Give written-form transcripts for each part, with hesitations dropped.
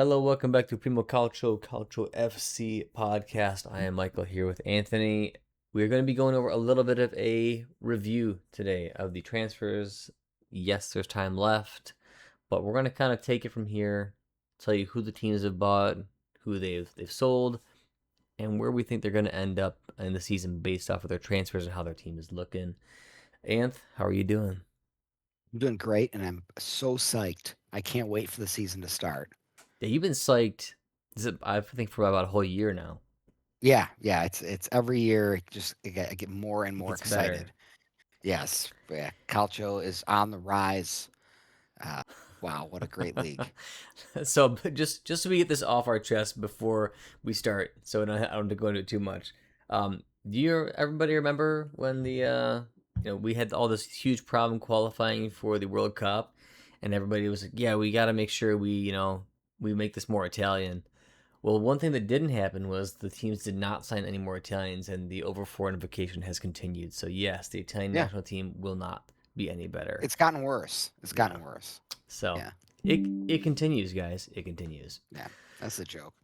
Hello, welcome back to Primo Calcio, Calcio FC podcast. I am Michael here with Anthony. We're going to be going over a little bit of a review today of the transfers. Yes, there's time left, but we're going to kind of take it from here, tell you who the teams have bought, who they've sold, and where we think they're going to end up in the season based off of their transfers and how their team is looking. Anth, how are you doing? I'm doing great, and I'm so psyched. I can't wait for the season to start. Yeah, you've been psyched. I think for about a whole year now. Yeah. It's every year. I get more and It more gets better. excited. Yes, yeah. Calcio is on the rise. Uh, wow, what a great league. So just so we get this off our chest before we start, so I don't have to go into it too much. Do you everybody remember when we had all this huge problem qualifying for the World Cup, and everybody was like, yeah, we got to make sure we make this more Italian. Well, one thing that didn't happen was the teams did not sign any more Italians, and the over foreignification has continued. So yes, the Italian Yeah, national team will not be any better. it's gotten worse. It's Yeah. gotten worse. So Yeah, it continues, guys. It continues. yeah. That's a joke.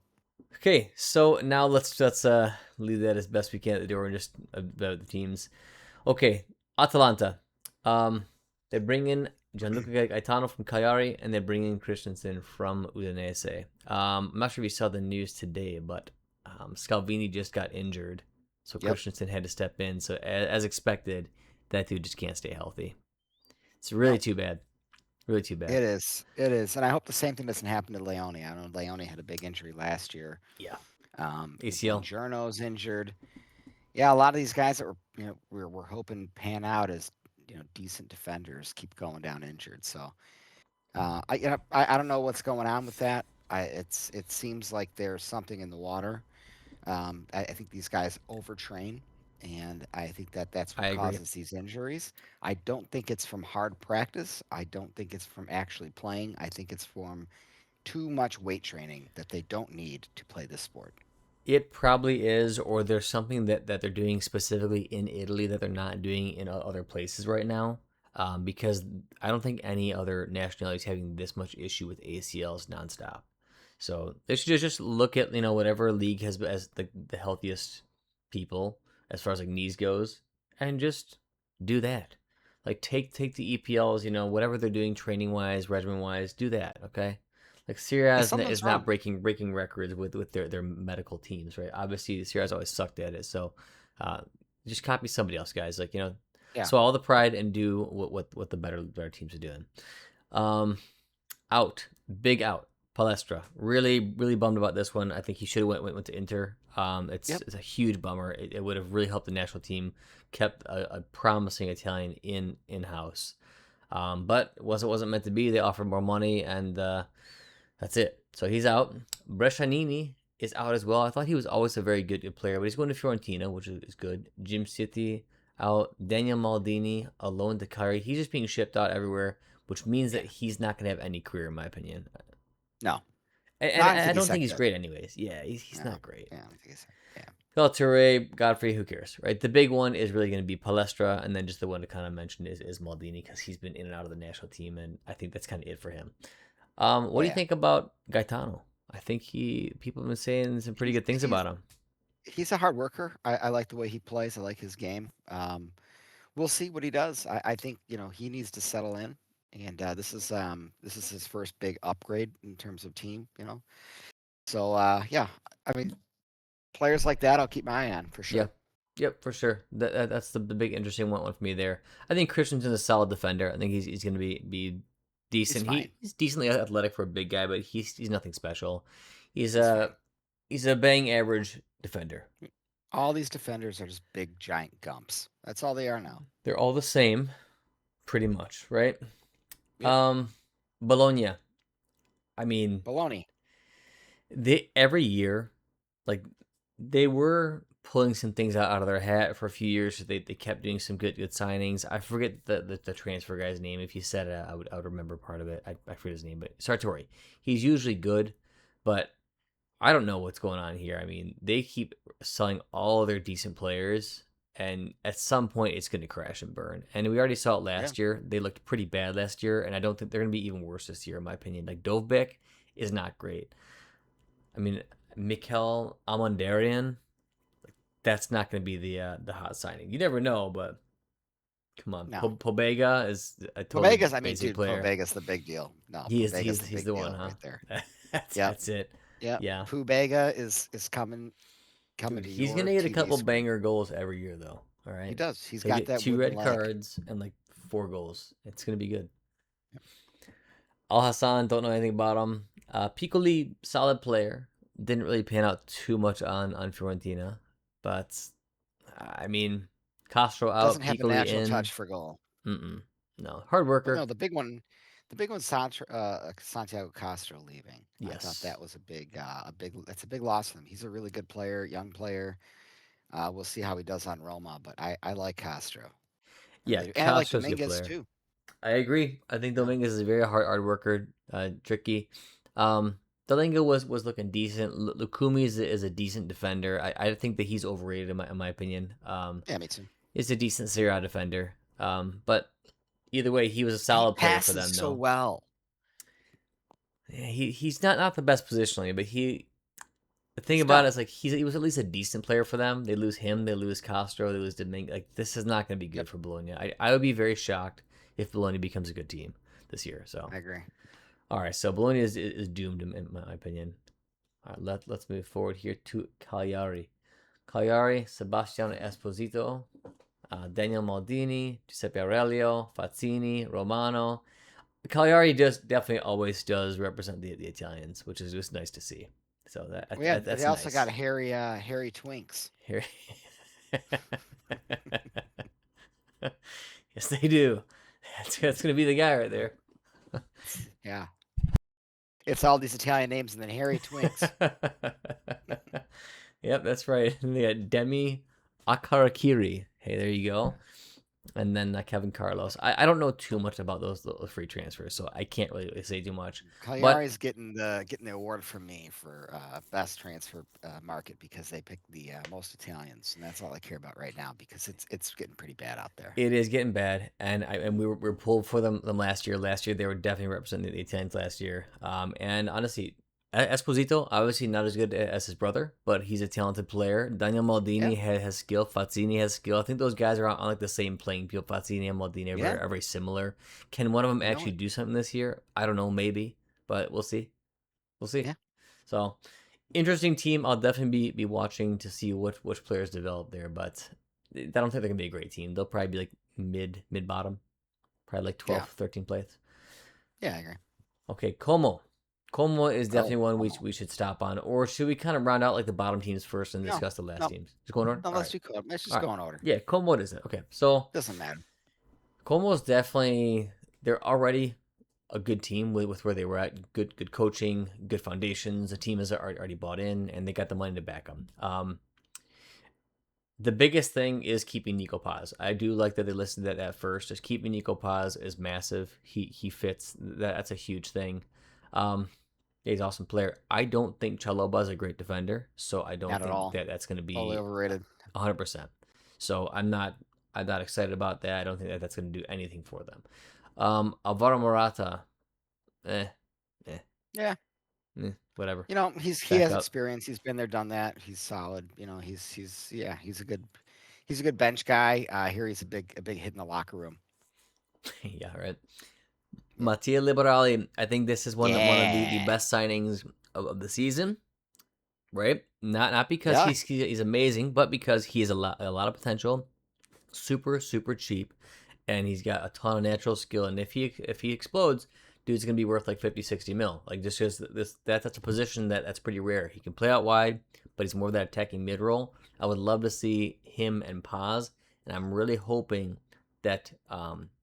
Okay, so now let's leave that as best we can at the door and just about the teams. Okay, Atalanta. They bring in Gianluca Gaetano from Cagliari and they bring in Christensen from Udinese. I'm not sure if you saw the news today, but Scalvini just got injured, so Yep. Christensen had to step in. So as expected, that dude just can't stay healthy. It's really No, too bad. Really too bad. it is. It is, and I hope the same thing doesn't happen to Leone. I know Leone had a big injury last year. Yeah. ACL. Buongiorno's injured. Yeah, a lot of these guys that we're hoping pan out as decent defenders keep going down injured. So I don't know what's going on with that. It seems like there's something in the water. I think these guys overtrain, and I think that's I what agree. causes these injuries. I don't think it's from hard practice. I don't think it's from actually playing. I think it's from too much weight training that they don't need to play this sport. It probably is, or there's something that they're doing specifically in Italy that they're not doing in other places right now. Because I don't think any other nationality is having this much issue with ACLs nonstop. So they should just look at whatever league has as the healthiest people as far as like knees goes, and just do that. Like take the EPLs, whatever they're doing training wise, regimen wise, do that. Okay. Like Serie A Yeah, is something's not wrong. breaking records with their medical teams, right? Obviously, Serie A's always sucked at it, so uh, just copy somebody else, guys. Like Yeah. swallow the pride and do what the better teams are doing. Um, out, big out. Palestra, really bummed about this one. I think he should have went to Inter. Yep. It's a huge bummer. It would have really helped the national team kept a promising Italian in house. But wasn't meant to be. They offered more money, and that's it. So he's out. Brescianini is out as well. I thought he was always a very good player, but he's going to Fiorentina, which is good. Jim City out. Daniel Maldini alone to Cagliari. He's just being shipped out everywhere, which means that Yeah. he's not going to have any career, in my opinion. No. And No, I don't I think he's don't think that he's good. great, anyways. Yeah, he's No. not great. Yeah, I don't think he's. Yeah. Toure, Godfrey, who cares, right? The big one is really going to be Palestra, and then just the one to kind of mention is Maldini because he's been in and out of the national team, and I think that's kind of it for him. What Oh do you yeah. think about Gaetano? I think people have been saying some pretty He's good things he's about him. he's a hard worker. I like the way he plays. I like his game. We'll see what he does. I think he needs to settle in, and this is his first big upgrade in terms of team. So yeah, I mean players like that I'll keep my eye on for Yeah, sure. yep, for sure. That's the big interesting one for me there. I think Christensen's a solid defender. I think he's going to be He's decent. fine. He's decently athletic for a big guy, but he's nothing special. He's He's a fine. he's a bang average defender. All these defenders are just big giant gumps. That's all they are now. They're all the same, pretty much, right? Yep. Um, Bologna. I mean, Baloney. they every year, like they were pulling some things out of their hat for a few years. So they kept doing some good signings. I forget the transfer guy's name. If you said it, I would remember part of it. I forget his name, but Sartori. He's usually good, but I don't know what's going on here. I mean, they keep selling all of their decent players, and at some point, it's going to crash and burn. And we already saw it Yeah. last year. They looked pretty bad last year, and I don't think they're going to be even worse this year, in my opinion. Like Dovbek is not great. I mean, Mikel Amondarian, that's not going to be the hot signing. You never know, but come on, No. Pobega is a totally Povegas, I mean, basic dude, player. Povegas the big deal. No, He is Povegas the he's big the one, deal huh? right there. that's Yep. that's it. Yep. Yeah, Pubega is coming dude, to he's your gonna get a TV couple screen. banger goals every year though. All He right, does. He's he'll got get that two wooden red leg. cards and like 4 goals. It's gonna be good. Al Hassan, don't know anything about him. Piccoli, solid player. Didn't really pan out too much on Fiorentina, but I mean, Castro Doesn't out, have a Piccoli natural in. touch for goal. No, hard Well, no, worker. the big one, Santiago Castro leaving. I thought Yes. that was that's a big loss for them. He's a really good player, young player. We'll see how he does on Roma, but I like Castro. I Yeah, really do. And I like Castro's a good Dominguez player. too. I agree. I think Yeah. Dominguez is a very hard worker, tricky. Dalinga was looking decent. Lukumi is a decent defender. I think that he's overrated in my opinion. Yeah, me too. Is a decent Serie A defender. But either way, he was a He solid player for passes them so though. well. Yeah, he's not the best positionally, but the thing He's about it not. is like he was at least a decent player for them. They lose him, they lose Castro, they lose Dominguez. Like this is not going to be Yep, good for Bologna. I would be very shocked if Bologna becomes a good team this year. So I agree. all right, so Bologna is doomed in my opinion. All right, let's move forward here to Cagliari. Cagliari, Sebastiano Esposito, Daniel Maldini, Giuseppe Aurelio, Fazzini, Romano. Cagliari just definitely always does represent the Italians, which is just nice to see. So They that's also got nice. Harry Twinks. Here, yes, they do. That's gonna be the guy right there. Yeah, it's all these Italian names and then Harry Twinks. Yep, that's right. And they got Demi Akarakiri. Hey, there you go. And then Kevin Carlos. I don't know too much about those free transfers, so I can't really say too much. But Cagliari's getting the award from me for best transfer market because they picked the most Italians, and that's all I care about right now because it's getting pretty bad out there. it is getting bad, and we were pulled for them last year. Last year they were definitely representing the Italians last year. And honestly, Esposito obviously not as good as his brother, but he's a talented player. Daniel Yeah, Maldini has skill. Fazzini has skill. I think those guys are on like the same playing field. Fazzini and Maldini yeah, are very similar. Can one of them you know actually it. do something this year? I don't know, maybe, but we'll see. We'll see. Yeah, So interesting team. I'll definitely be watching to see which players develop there, but I don't think they're gonna be a great team. They'll probably be like mid bottom, probably like yeah, 12th, 13th place. yeah. I agree. Okay, Como. Como is Oh, definitely one oh. we should stop on, or should we kind of round out like the bottom teams first and No, discuss the last no, teams? Just going on. no. All right, Let's all just right. go in order. Yeah, Como. What is it? Okay, so Doesn't matter. Como is definitely they're already a good team with where they were at. Good coaching, good foundations. The team is already bought in, and they got the money to back them. The biggest thing is keeping Nico Paz. I do like that they listed that at first. Just keeping Nico Paz is massive. He fits. That's a huge thing. Yeah, he's an awesome player. I don't think Chaloba is a great defender, so I don't Not at think all. that that's going to Totally be overrated. 100%. So I'm not excited about that. I don't think that that's going to do anything for them. Alvaro Morata, eh, eh, Yeah, whatever. he Back has up. experience. He's been there, done that. He's solid. He's a good bench guy. Here he's a big hit in the locker room. Yeah, right. Yeah. Mattia Liberali, I think this is one of the Yeah. best signings of the season, right? Not because Yeah. he's amazing, but because he has a lot of potential, super cheap, and he's got a ton of natural skill. And if he explodes, dude's gonna be worth like 50, 60 mil. Like just because that's a position that's pretty rare. He can play out wide, but he's more of that attacking mid role. I would love to see him and Paz, and I'm really hoping that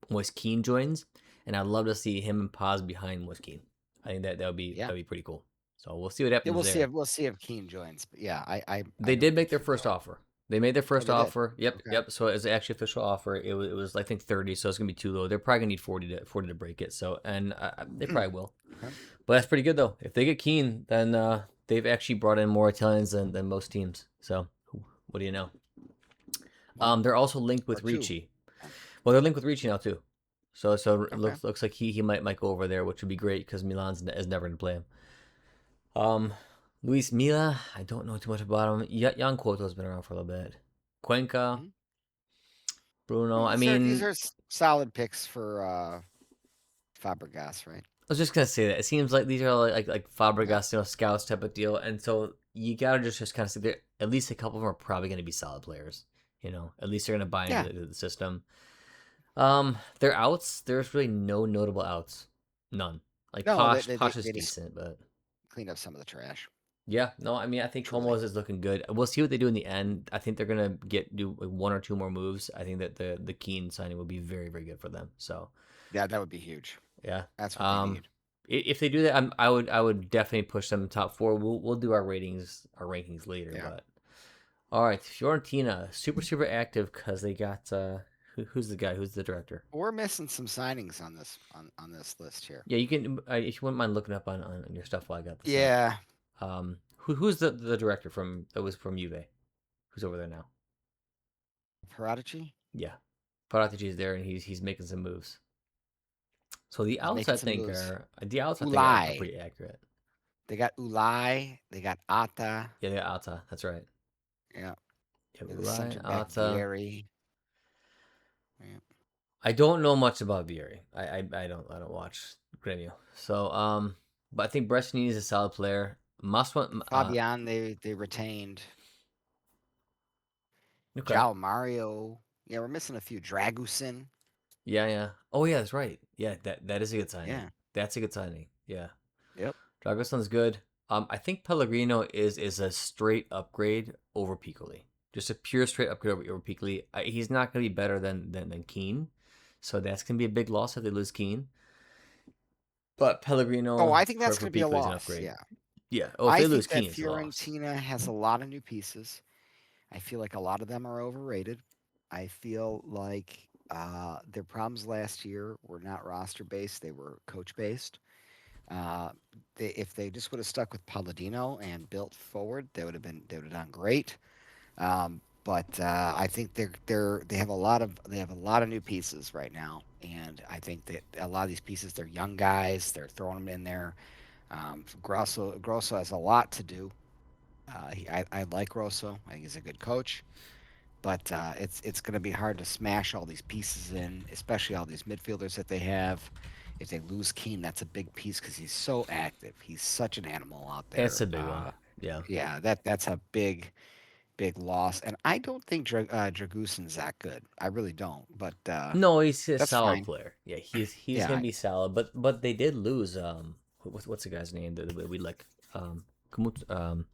Moise Keane joins, and I'd love to see him and Paz behind Moise Keane. I think Yeah. that'd be pretty cool. So we'll see what Yeah, happens there. we'll see if Keane joins. But yeah, I They know did what you're make their talking first about. offer. They made their Oh, first they did. offer. Yep, Okay. yep. So it's actually official offer. It was I think 30, so it's gonna be too low. They're probably gonna need 40 to break it. So and they probably will. Okay. But that's pretty good though. If they get Keen, then they've actually brought in more Italians than most teams. So what do you know? One They're also linked or with two. Ricci. Well, they're linked with Ricci now too. So Okay. looks like he might go over there, which would be great because Milan's is never gonna play him. Um, Luis Milla, I don't know too much about him. Jan Cuoto's been around for a little bit. Cuenca, Mhm. Bruno. Well, I these mean, are solid picks for Fabregas, right? I was just gonna say that it seems like these are like Yeah. Fabregas, scouts type of deal, and so you gotta just kind of see that at least a couple of them are probably gonna be solid players. At least they're gonna buy into Yeah. the system. Their outs, there's really no notable outs, none. Like No, Posh is they just decent, but cleaned up some of the trash. yeah, no, I mean I think Truly. Como's is looking good. We'll see what they do in the end. I think they're gonna do like one or two more moves. I think that the Keane signing will be very very good for them. So Yeah, that would be huge. yeah. That's what they Um, need. if they do that, I would definitely push them top four. We'll do our rankings later. Yeah. But all right, Fiorentina super active because they got who's the guy? Who's the director? We're missing some signings on this list here. Yeah, you can if you wouldn't mind looking up on your stuff while I got this up. Yeah. Who's the director from that was from Juve? Who's over there now? Paratici? Yeah, Paratici is there and he's making some moves. So the He's outs making I some think moves. are Ulai. pretty accurate. They got Ulai. They got Ata. Yeah, they got Alta. That's right. Yeah. Yeah, And the Ulai, center back Alta. Vieri. Yeah. I don't know much about Vieri. I don't watch Grêmio. So but I think Bresciani is a solid player. Must want Fabian, they retained. okay. Jao Mario. Yeah, we're missing a few. Dragusin. Yeah. Oh yeah, that's right. Yeah, that is a good signing. Yeah. That's a good signing. Yeah. Yep. Dragoson's good. I think Pellegrino is a straight upgrade over Piccoli. Just a pure straight upgrade over Piccoli. He's not going to be better than Keane, so that's going to be a big loss if they lose Keane. But Oh, Pellegrino I think that's for going to be a Piccoli is an loss. upgrade. Yeah. Yeah. Oh, if I they lose think that Keane, it's a loss. Fiorentina has a lot of new pieces. I feel like a lot of them are overrated. I feel like their problems last year were not roster based; they were coach based. Uh, if they just would have stuck with Palladino and built forward, they would have done great. But I think they have a lot of new pieces right now, and I think that a lot of these pieces they're young guys. They're throwing them in there. Grosso has a lot to do. I like Grosso. I think he's a good coach, but it's going to be hard to smash all these pieces in, especially all these midfielders that they have. If they lose Keane, that's a big piece because he's so active. He's such an animal out It's there. a big one. Yeah. Yeah, that's a big loss. And I don't think Dragusin's that good. I really don't. But No, he's a that's solid fine. player. Yeah, he's Yeah, gonna be solid. But they did lose. What's the guy's name that we like? Kamut.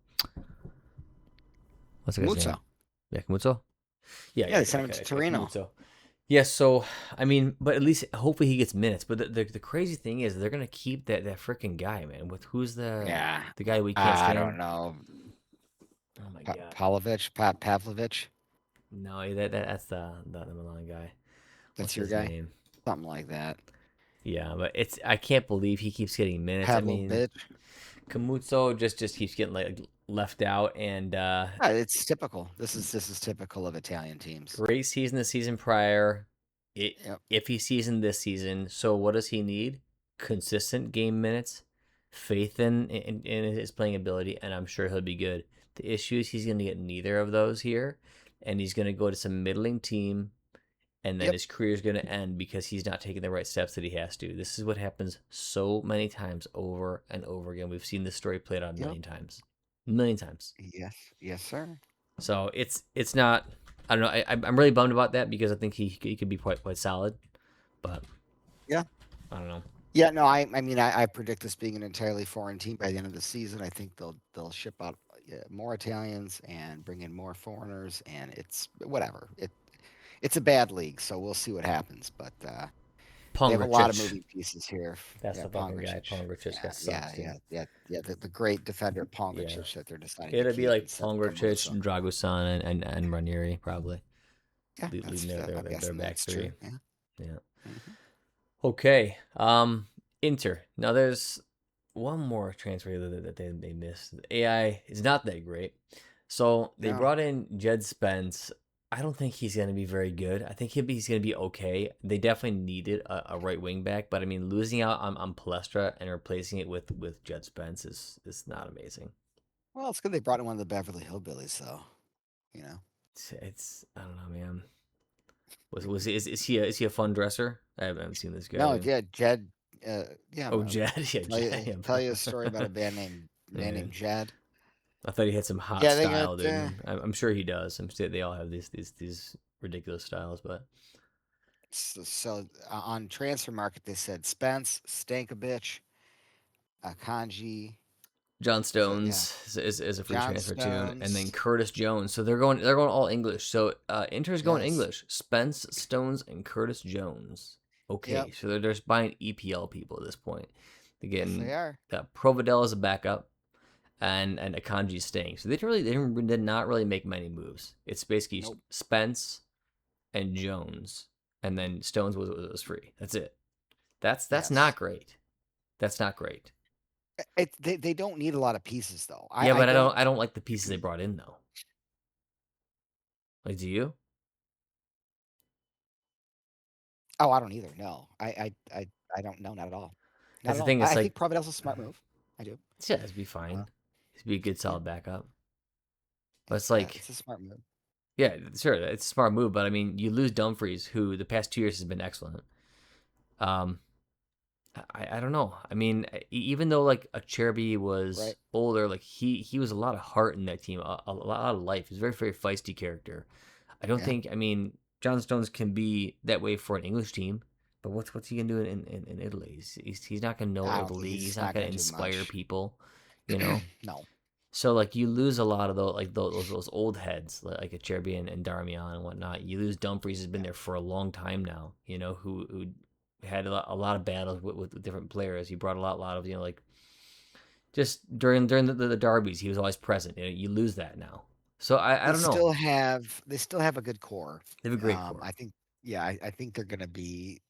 What's the guy's name? Muzzo. Yeah, Kamutso. Yeah, Yeah, yeah, they yeah, sent him okay, to yeah, Torino. Kamutso. Yeah, so I mean, but at least hopefully he gets minutes. But the crazy thing is they're gonna keep that freaking guy, man. With who's Yeah, the guy we can't I don't stand? know. Oh my god. Pavlovich. No, that's the Milan guy. What's That's your his guy. name? Something like that. Yeah, but I can't believe he keeps getting minutes. I mean, Pavlovich. Kamutso just keeps getting like left out and It's typical. This is typical of Italian teams. great season the season prior. It Yep. if he seasoned this season, so what does he need? Consistent game minutes, faith in his playing ability, and I'm sure he'll be good. The issue is he's going to get neither of those here, and he's going to go to some middling team, and then Yep. his career is going to end because he's not taking the right steps that he has to. This is what happens so many times over and over again. We've seen this story played out a Yep. million times, a million times. Yes. Yes, sir. So it's not. I don't know. I'm really bummed about that because I think he could be quite solid, but Yeah. I don't know. Yeah. No. I mean, I predict this being an entirely foreign team by the end of the season. I think they'll ship out more Italians and bring in more foreigners, and it's whatever. It's a bad league, so we'll see what happens. But they have a lot of Pongracic. moving pieces here. That's Yeah, the fucking guy. Pongracic. Pongracic Yeah, that yeah, sucks, yeah, dude. yeah. The great defender Yeah, Pongracic that they're deciding to it'll be keep like instead of Camuso. Pongracic, Dragusan, and Ranieri probably Yeah, leading I'm their guessing back that's true. three. Yeah. Yeah. Hmm. Okay. Inter. Now there's one more transfer that they missed. The AI is not that great. So they No. brought in Jed Spence. I don't think he's going to be very good. I think he's going to be okay. They definitely needed a right wing back, but I mean, losing out on Palestra and replacing it with Jed Spence is not amazing. Well, it's good they brought in one of the Beverly Hillbillies, though. You know. It's I don't know, man. Is he a fun dresser? I haven't seen this guy, No, dude. yeah, Jed. Yeah, Oh, Jed, yeah, Jed. tell you a Yeah. story about a man Yeah. named Jed. I thought he had some hot Yeah, they got style, dude. I'm sure he does. I'm sure they all have these ridiculous styles, but on transfer market they said Spence, Stankovic, Akanji. John So yeah, Stones is a free John transfer too, and then Stones. Curtis Jones. So they're going all English. So Inter's going Yes. English. Spence, Stones, and Curtis Jones. Yep. Okay, so they're just buying EPL people at this point. They're Yes, they getting are. Providel as a backup, and Akanji staying. So did not really make many moves. It's basically Nope. Spence and Jones, and then Stones was free. That's it. That's Yes. not great. That's not great. They don't need a lot of pieces though. Yeah, I but don't. I don't like the pieces they brought in though. Like, do you? Oh, I don't either. No, I don't know. Not at all. Not That's at the all. thing. It's I think like, Providel's a smart move. I do. yeah, it'd be Uh, fine. It'd be a good yeah, solid backup. But it's yeah, like, it's a smart move. yeah, sure, it's a smart move. But I mean, you lose Dumfries, who the past 2 years has been excellent. Um, I don't know. I mean, even though like a Cherby was Right. older, like he was a lot of heart in that team, a lot of life. He's a very very feisty character. I don't Yeah. think. I mean, John Stones can be that way for an English team, but what's he gonna do in Italy? He's not gonna know I all don't the think league. He's he's not not gonna going to do inspire much. people, you know. No. So like you lose a lot of those those old heads like a Cherby and Darmian and whatnot. You lose Dumfries has been Yeah. there for a long time now. You know who had a lot of battles with different players. He brought a lot of like just during the derbies he was always present. You know, you lose that now. So I don't know. They still have a good core. They have a great core. I think yeah, I think they're going to be,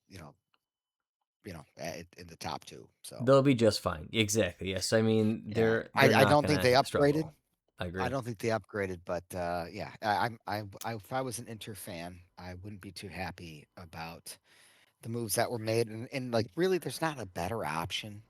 in the top 2. So, They'll be just fine. Exactly. Yes. I mean yeah. they're I not don't think they gonna upgraded. struggle. I I agree. don't think they upgraded, but yeah, if I was an Inter fan, I wouldn't be too happy about the moves that were made, and like really, there's not a better option.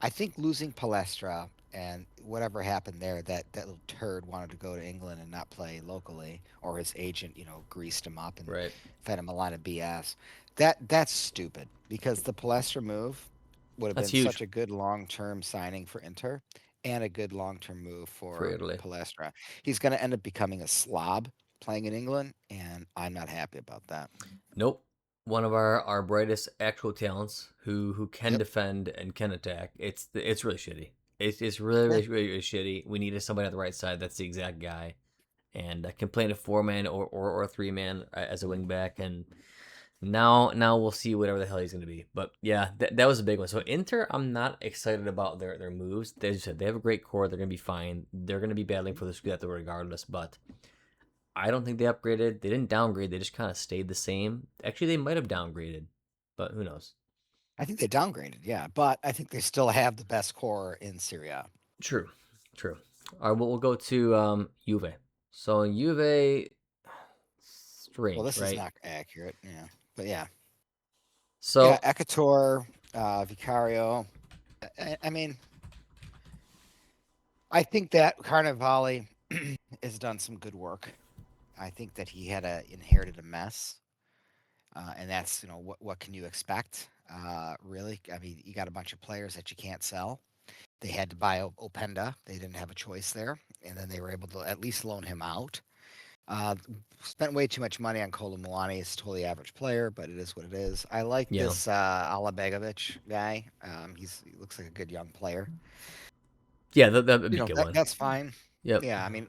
I think losing Palestra and whatever happened there, that little turd wanted to go to England and not play locally, or his agent, greased him up and Right. fed him a line of BS. That's stupid because the Palestra move would have That's been huge such a good long-term signing for Inter and a good long-term move for for Italy. Palestra. He's going to end up becoming a slob playing in England, and I'm not happy about that. Nope. One of our brightest actual talents who can Yep. defend and can attack. It's really shitty. It's really, Yeah. really really really shitty. We needed somebody on the right side. That's the exact guy. And I can play in a 4 man or a 3 man as a wing back. And now we'll see whatever the hell he's going to be. But yeah, that was a big one. So Inter, I'm not excited about their moves. They just said they have a great core. They're going to be fine. They're going to be battling for the Scudetto regardless. But I don't think they upgraded. They didn't downgrade. They just kind of stayed the same. Actually, they might have downgraded, but who knows? I think they downgraded, yeah, but I think they still have the best core in Serie A. True, true. All right, well, we'll go to Juve. So Juve, Well, strange, this is right? not accurate, yeah, but yeah, yeah. So Ecuador, Vicario. I mean, I think that Carnivale has done some good work. I think that he had inherited a mess, and that's what can you expect? Really, I mean, you got a bunch of players that you can't sell. They had to buy Openda. They didn't have a choice there, and then they were able to at least loan him out. Uh, Spent way too much money on Kolomouani. He's a totally average player, but it is what it is. I like yeah, this Alabegovic guy. He looks like a good young player. yeah, that'd be a good one. That's fine. Yep, Yeah, I mean,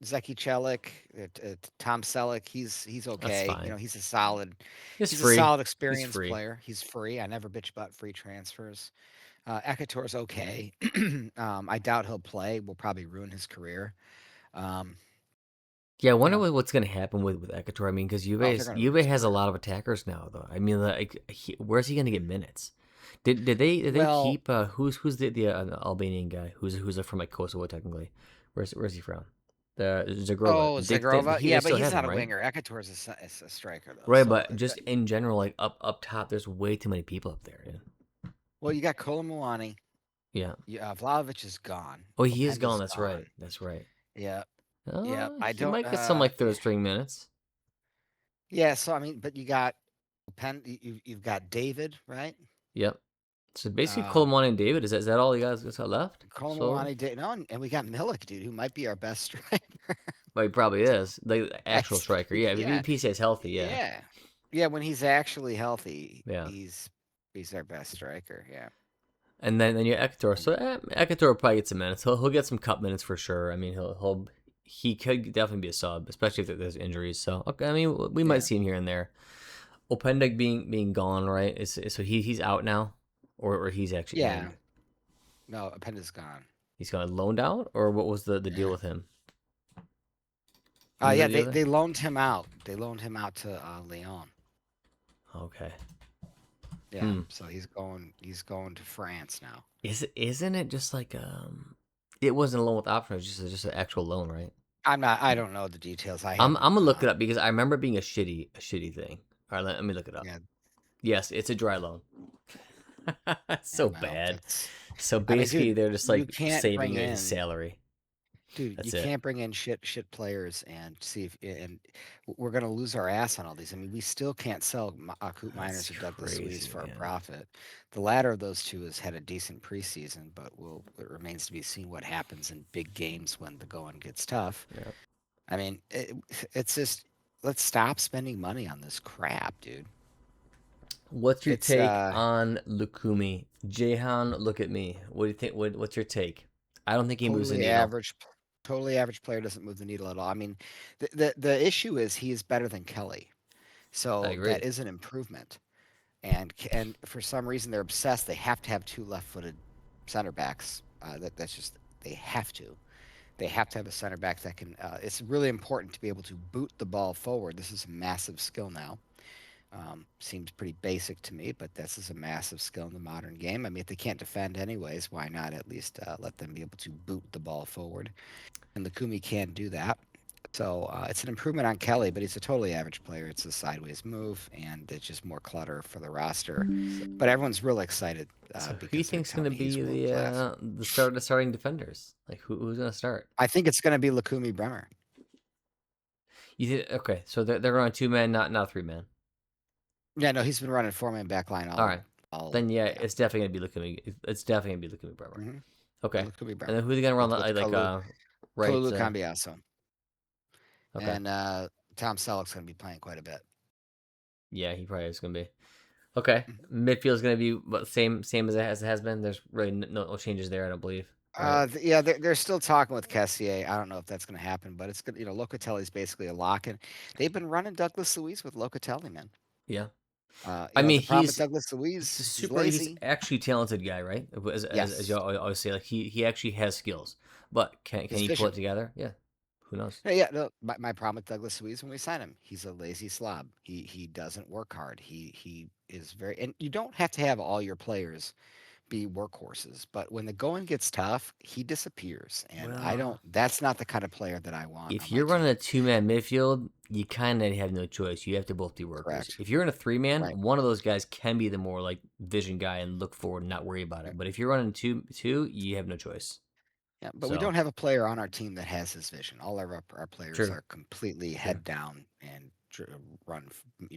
Zeki Chelik, Tom Selleck, he's that's okay. fine. It's He's a free. solid He's experienced free. player. He's free. I never bitch about free transfers. Ekator's okay. I doubt he'll play. Will probably ruin his career. Um, Yeah, I you wonder know, what's going to happen with Ecuador. I mean, because oh, they're gonna ruin Juve his has a career. lot of attackers now, though. I mean, like, where's he going to get minutes? Did they Well, keep who's the Albanian guy who's from like Kosovo technically? Where's he from? The Zagrova. Oh, But Zagrova? they Yeah, but still he's have not him, a right? winger. Ekitor's is a striker, though. Right, So, but just in general, like up top, there's way too many people up there, dude. well, you got Kolomuani. Yeah. Vlahovic is gone. Oh, he is gone. Openda's That's gone. right. That's right. Yeah, yeah. I He don't. might get some like third string minutes. Yeah. So I mean, but you got You've got David, right? Yep. So basically, Um, Colomani and David, is that all you guys got left? So, Kolomuani, no, and we got Milik, dude, who might be our best striker. well, he probably is the actual striker. Yeah, Yeah, if he stays healthy, yeah, yeah, yeah. When he's actually healthy, yeah. he's our best striker. Yeah. And then you Ekitor. And So Ekitor will probably get some minutes. He'll get some cup minutes for sure. I mean, he could definitely be a sub, especially if there's injuries. So okay, I mean, we might yeah. see him here and there. Openda being gone, right? So he's out now, or he's actually Yeah. in. No, Appenda's gone. He's got loaned out, or what was the deal Yeah. with him? You know Yeah, the deal they, there? they loaned him out. They loaned him out to Lyon. Okay. Yeah. Hmm. So he's going to France now. Isn't it just like it wasn't a loan with option, it was just an actual loan, right? I don't know the details. I I'm haven't I'm gonna look it up because I remember it being a shitty thing. All right, let me look it up. yeah, Yes, it's a dry loan. It's yeah, so well, bad. that's So I mean, basically, dude, they're just you like can't bring saving his in salary. dude, you That's it. can't bring in shit players and see if and we're gonna lose our ass on all these. I mean, we still can't sell Coop That's Miners or Douglas Luiz crazy, for a man. profit. The latter of those two has had a decent preseason, but it remains to be seen what happens in big games when the going gets tough. Yeah. I mean, it's just let's stop spending money on this crap, dude. What's your It's take on Lukumi? Jehan, look at me. What do you think? What's your take? I don't think he moves the totally needle. average. Totally average player doesn't move the needle at all. I mean, the issue is he is better than Kelly, I so that agree. is an improvement. And for some reason they're obsessed. They have to have two left-footed center backs. That's just they have to. They have to have a center back that can. It's really important to be able to boot the ball forward. This is a massive skill now. Seems pretty basic to me, but this is a massive skill in the modern game. I mean, if they can't defend anyways, why not at least let them be able to boot the ball forward? And the Kumi can't do that. So it's an improvement on Kelly, but he's a totally average player. It's a sideways move, and it's just more clutter for the roster. But everyone's real excited So who do you because they're think's going telling to me he's be world class. the starting defenders? Like who's going to start? I think it's going to be Lakumi Bremer. You think okay? So they're going 2 man, not 3 man. Yeah, no, he's been running four-man back line All right, all then yeah, yeah. it's definitely going to be Lukumi. It's definitely going to be Lukumi Bremer. Mm-hmm. Yeah, Okay, Lakumi and then Bremer who are they going to run with right? Kalulu Cambiaso. Okay, And Tom Selleck's going to be playing quite a bit. yeah, he probably is going to be. Okay, Mhm. midfield's going to be what, same as it has been. There's really no changes there, I don't believe. Right? Yeah, they're still talking with Kessier. I don't know if that's going to happen, but it's good. Locatelli's basically a lock, and they've been running Douglas Luiz with Locatelli, man. Yeah. I mean, The problem with Douglas he's a Luiz, he's super. He's lazy. actually talented guy, right? As you Yes, always say, like he actually has skills, but can his he pull it vision. together? Yeah. Who knows? Yeah, no, my problem with Douglas Luiz when we sign him, he's a lazy slob. He doesn't work hard. He is very, and you don't have to have all your players be workhorses, but when the going gets tough, he disappears, and I Well, don't. That's not the kind of player that I want on if my you're running team. a 2 man midfield, you kind of have no choice. You have to both be workers. Correct. If you're in a 3 man, Right. one of those guys can be the more like vision guy and look forward and not worry about Right. it. But if you're running two, you have no choice. Yeah, but we So don't have a player on our team that has his vision. All of our players true, are completely true. head down and run,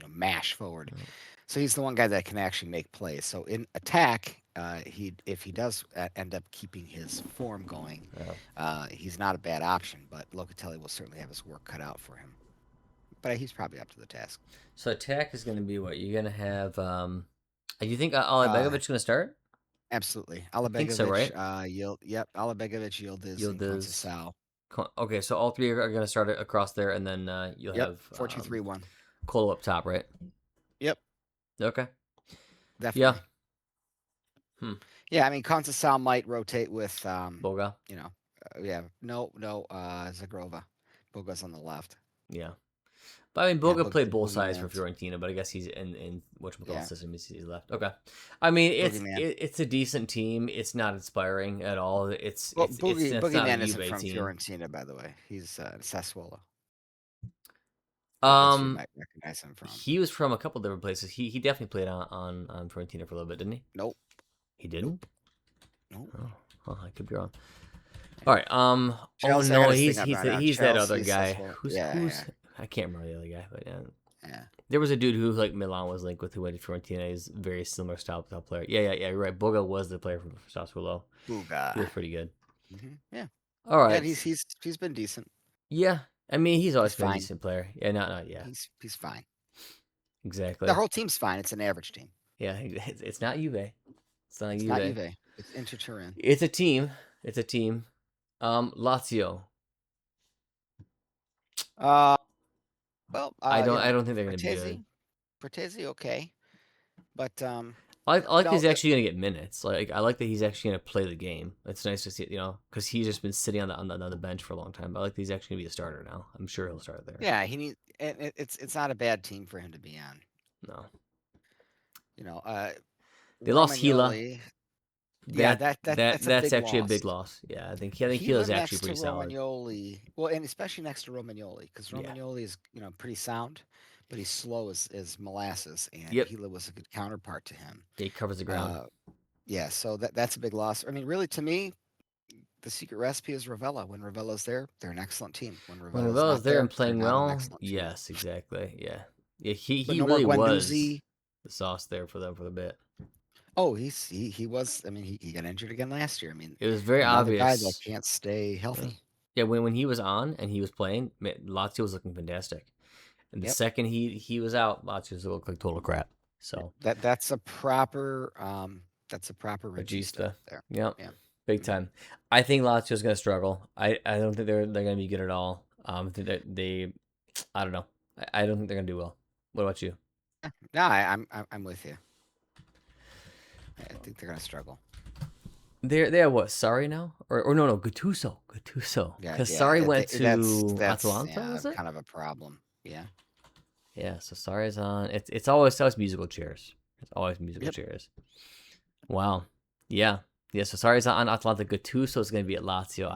mash forward. Yeah. So he's the one guy that can actually make plays. So in attack, if he does end up keeping his form going, Yeah. he's not a bad option. But Locatelli will certainly have his work cut out for him. But he's probably up to the task. So attack is going to be what you're going to have. You think Uh, Begovic going to start? Absolutely, I think so, Alabegovic, right? Alabegovic, Yildiz, and Yildiz. Conceição. Okay, so all three are going to start across there, and then you'll Yep, have 4-2-3-1. Colo up top, right? Yep, Okay. Yeah. definitely. Hmm. Yeah, I mean, Conceição might rotate with, Boga. yeah, no, Zagrova. Boga's on the left. Yeah. I mean, Yeah, Boga played the both sides for boogeyman's. Fiorentina, but I guess he's in whatchamacallit Yeah, system. He's left. Okay. I mean, boogeyman. it's a decent team. It's not inspiring at all. Well, It's not a boogeyman isn't Juve from team. Fiorentina, by the way. He's Sassuolo. That's where you Um, might recognize him from. he was from a couple different places. He definitely played on Fiorentina for a little bit, didn't he? Nope, He nope, didn't. nope. Oh, well, I could be wrong. Yeah. All right. Oh Chelsea, I no, got his thing up right now. he's that other Chelsea, guy. Sassuolo. Who's I can't remember the other guy, but yeah. Yeah. There was a dude who like Milan was linked with who went to Fiorentina. He's very similar style player. Yeah. You're right. Boga was the player from Sassuolo. He was Booga. pretty good. Yeah, All yeah. right. He's been decent. Yeah. I mean, he's always He's been a fine. decent player. Yeah. Not yeah. He's fine. The Exactly. whole team's fine. It's an average team. Yeah. It's not Juve. It's not It's not Juve. Juve. It's Inter Turin. It's a team. It's a team. Lazio. Uh, well, I don't think they're gonna be good. Cortese, okay, but I like that no, he's actually gonna get minutes. Like I like that he's actually gonna play the game. It's nice to see, because he's just been sitting on the bench for a long time. But I like that he's actually gonna be a starter now. I'm sure he'll start there. yeah, he needs. It's not a bad team for him to be on. No, You know, they lost Gila. Romagnoli. Yeah, that's a That's big actually a loss. big loss. Yeah, I think He Gila's lived actually next to pretty solid. Romagnoli. Well, and especially next to Romagnoli, because Yeah. Romagnoli is pretty sound, but he's slow as molasses, and Yep. Gila was a good counterpart to him. He covers the ground. Uh, yeah, so that's a big loss. I mean, really, to me, the secret recipe is Ravella. When Ravella's there, they're an excellent team. When When Ravella's Ravel's not there and there, they're playing not an well, excellent team. yes, exactly. Yeah. Yeah, But he no more really was Guendouzi. the sauce there for them for the bit. Oh, he was. I mean, he got injured again last year. I mean, It was very another guy that obvious. can't stay Yeah. healthy. Yeah, when he was on and he was playing, Lazio was looking fantastic. And the Yep. second he was out, Lazio looked like total crap. So That's a proper regista Regista, there. yeah, Yeah. big Mhm. time. I think Lazio's gonna struggle. I don't think they're gonna be good at all. I think that I don't know. I don't think they're gonna do well. What about you? No, I'm with you. I think they're gonna struggle. They are what? Sorry now or no Gattuso Yeah, because Sorry yeah. went to That's Atalanta, was it? kind of a problem. Yeah. Yeah, so Sarri's on. It's always musical chairs. It's always musical Yep. chairs. Wow. Yeah. Yeah, so Sarri's on Atalanta. Gattuso is going to be at Lazio.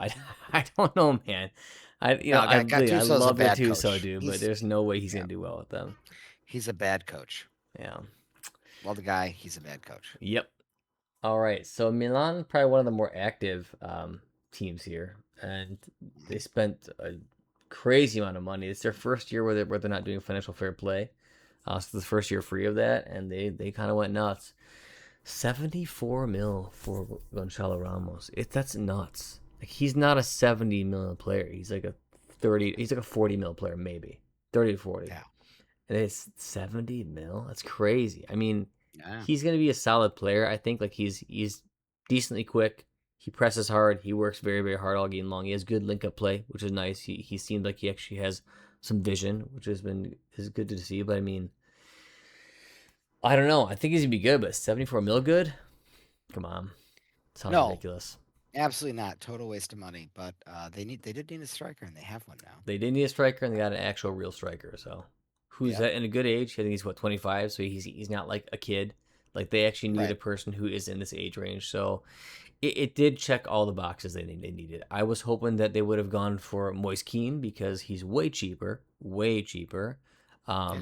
I don't know, man. No, I Gattuso's a love bad Gattuso, coach. dude, but there's no way he's Yeah, going to do well with them. he's a bad coach. Yeah. Well, the guy, he's a bad coach. Yep. All right. So Milan, probably one of the more active teams here, and they spent a crazy amount of money. It's their first year where they're not doing financial fair play. So the first year free of that, and they kind of went nuts. 74 mil for Gonzalo Ramos. That's nuts. Like he's not a 70 million player. He's like a 30. He's like a 40 mil player, maybe 30 to 40. Yeah. And it's 70 mil. That's crazy. I mean, Yeah. he's gonna be a solid player. I think like he's decently quick. He presses hard. He works very very hard all game long. He has good link up play, which is nice. He seems like he actually has some vision, which is good to see. But I mean, I don't know. I think he's gonna be good, but 74 mil good? Come on. Sounds No, ridiculous. absolutely not. Total waste of money. But they did need a striker, and they have one now. They did need a striker, and they got an actual real striker. So, who's Yep. in a good age? I think he's 25, so he's not like a kid. Like they actually need Right. a person who is in this age range. So, it did check all the boxes they needed. I was hoping that they would have gone for Moise Keane because he's way cheaper, way cheaper. Yeah.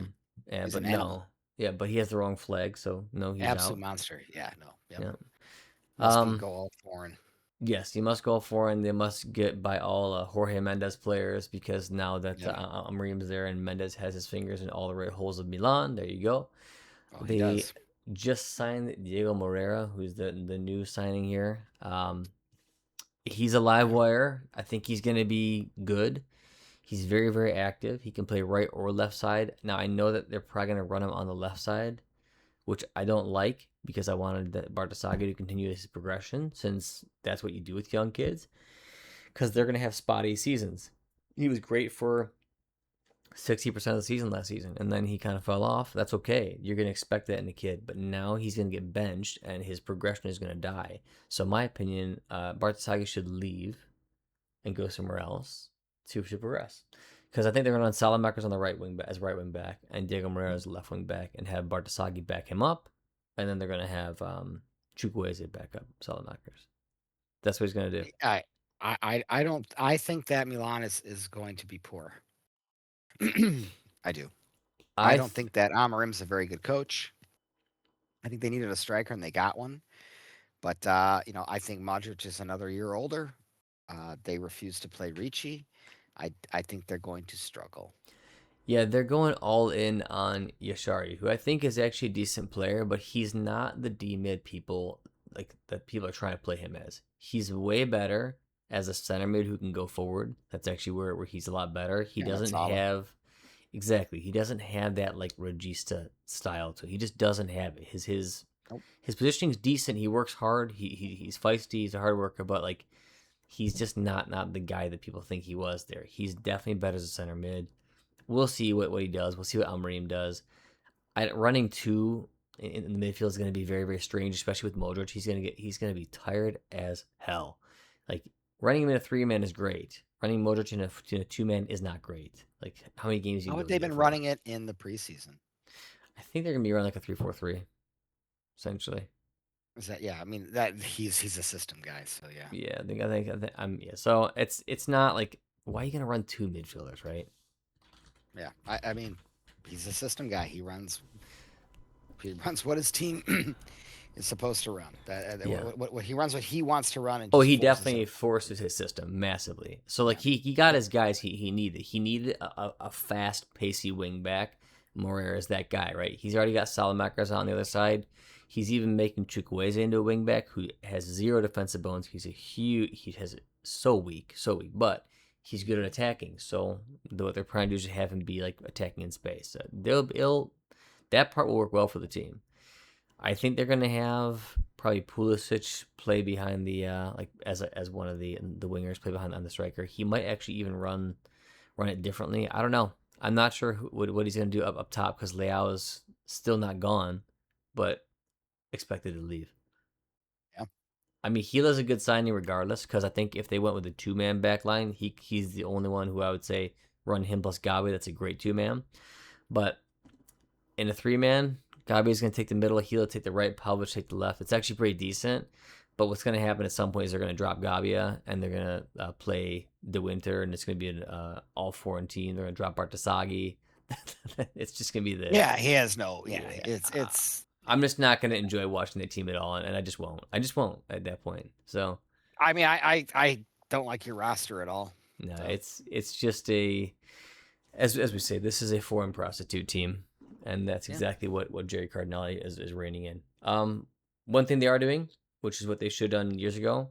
He's But an animal. no, yeah, but he has the wrong flag, so no, he's Absolute out. monster. Yeah. No. Yep. Yeah. Must go all foreign. Yes, you must go for, and they must get by all Jorge Mendes players because now that Yep. Amorim's there and Mendes has his fingers in all the right holes of Milan, there you go. Oh, he They does. just signed Diego Moreira, who's the new signing here. He's a live Yeah. wire. I think he's going to be good. He's very, very active. He can play right or left side. Now, I know that they're probably going to run him on the left side, which I don't like because I wanted that Bartasagi to continue his progression since that's what you do with young kids because they're going to have spotty seasons. He was great for 60% of the season last season, and then he kind of fell off. That's okay. You're going to expect that in a kid, but now he's going to get benched, and his progression is going to die. So, in my opinion, Bartasagi should leave and go somewhere else to progress Because I think they're going to run Salamakers on the right wing as right wing back and Diego Moreira as left wing back and have Bartasagi back him up, and then they're going to have Chukwueze back up Salamakers. That's what he's going to do. I don't. I think that Milan is going to be poor. I do. I I don't think that Amorim's a very good coach. I think they needed a striker and they got one. But I think Modric is another year older. They refuse to play Ricci. I think they're going to struggle. Yeah, they're going all in on Yashari, who I think is actually a decent player, but he's not the D mid people like that people are trying to play him as. He's way better as a center mid who can go forward. That's actually where he's a lot better. He Yeah, that's doesn't all. have exactly. He doesn't have that like Regista style to it. He just doesn't have it. Nope. His positioning's decent. He works hard. He's feisty. He's a hard worker, but like he's just not the guy that people think he was there. He's definitely better as a center mid. We'll see what he does. We'll see what Almarim does. Running two in the midfield is going to be very very strange, especially with Modric. He's gonna be tired as hell. Like running him in a 3-man is great. Running Modric in a 2-man is not great. Like how many games you How can would go they do that been for? running it in the preseason? I think they're gonna be around like a 3-4-3 essentially. Is that yeah? I mean that he's a system guy, so yeah. Yeah, I think I'm yeah. So it's not like why are you gonna run two midfielders, right? Yeah. I mean he's a system guy. He runs what his team is supposed to run. Yeah. What he runs what he wants to run and Oh, just he forces definitely it. forces his system massively. So like Yeah. he got his guys he needed. He needed a fast, pacey wing back. Moreira is that guy, right? He's already got Salamakers on the other side. He's even making Chukwueze into a wing back who has zero defensive bones. He has so weak, but he's good at attacking. So what they're trying to do is just have him be like attacking in space. That part will work well for the team. I think they're gonna have probably Pulisic play behind the like as one of the wingers play behind on the striker. He might actually even run it differently. I don't know. I'm not sure what he's gonna do up top because Leao is still not gone, but expected to leave. Yeah. I mean, Gila's a good signing regardless because I think if they went with a 2-man back line, he's the only one who I would say run him plus Gabi. That's a great 2-man. But in a 3-man, Gabi's going to take the middle, Gila take the right, Pavlovich take the left. It's actually pretty decent. But what's going to happen at some point is they're going to drop Gabia and they're going to play De Winter, and it's going to be an all foreign team. They're going to drop Bartasagi. It's just going to be the Yeah, he has no. Yeah, yeah. it's. I'm just not going to enjoy watching the team at all, and I just won't. I just won't at that point. So I mean, I don't like your roster at all. no, So it's just a as we say, this is a foreign prostitute team, and that's yeah, exactly what Jerry Cardinale is reigning in. One thing they are doing, which is what they should have done years ago,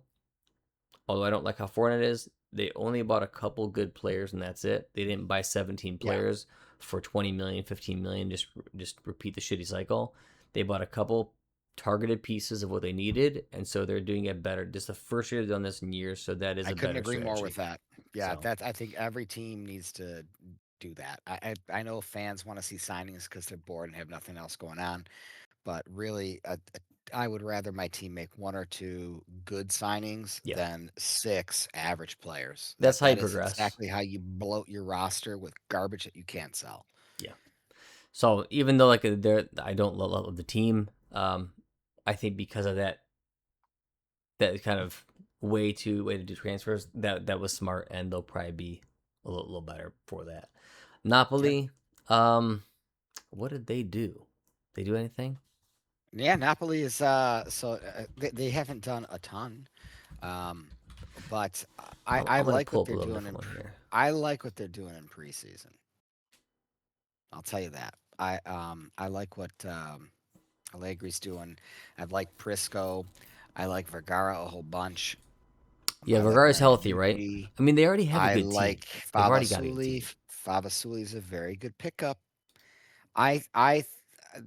although I don't like how foreign it is, they only bought a couple good players and that's it. They didn't buy 17 yeah. players for 20 million, 15 million, just repeat the shitty cycle. They bought a couple targeted pieces of what they needed, and so they're doing it better. Just the first year they've done this in years, so that is I a couldn't better agree more with strategy. that. Yeah, So that I think every team needs to do that. I know fans want to see signings because they're bored and have nothing else going on, but really, I would rather my team make one or two good signings yeah, than six average players. that's how you That is progress. exactly how you bloat your roster with garbage that you can't sell. Yeah. So even though like I don't love the team, I think because of that kind of way to do transfers, that was smart, and they'll probably be a little better for that. Yeah. Napoli, what did they do? They do anything? Yeah, Napoli is they haven't done a ton. Um, but I I'm gonna like pull what up a they're little doing different one here. I like what they're doing in preseason. I'll tell you that. I like what Allegri's doing. I like Prisco. I like Vergara a whole bunch. Yeah, I like Vergara's healthy, right? Mariucci. I mean, they already have a I good team. like They've already got a good Favasuli. team. Favasuli's a very good pickup. I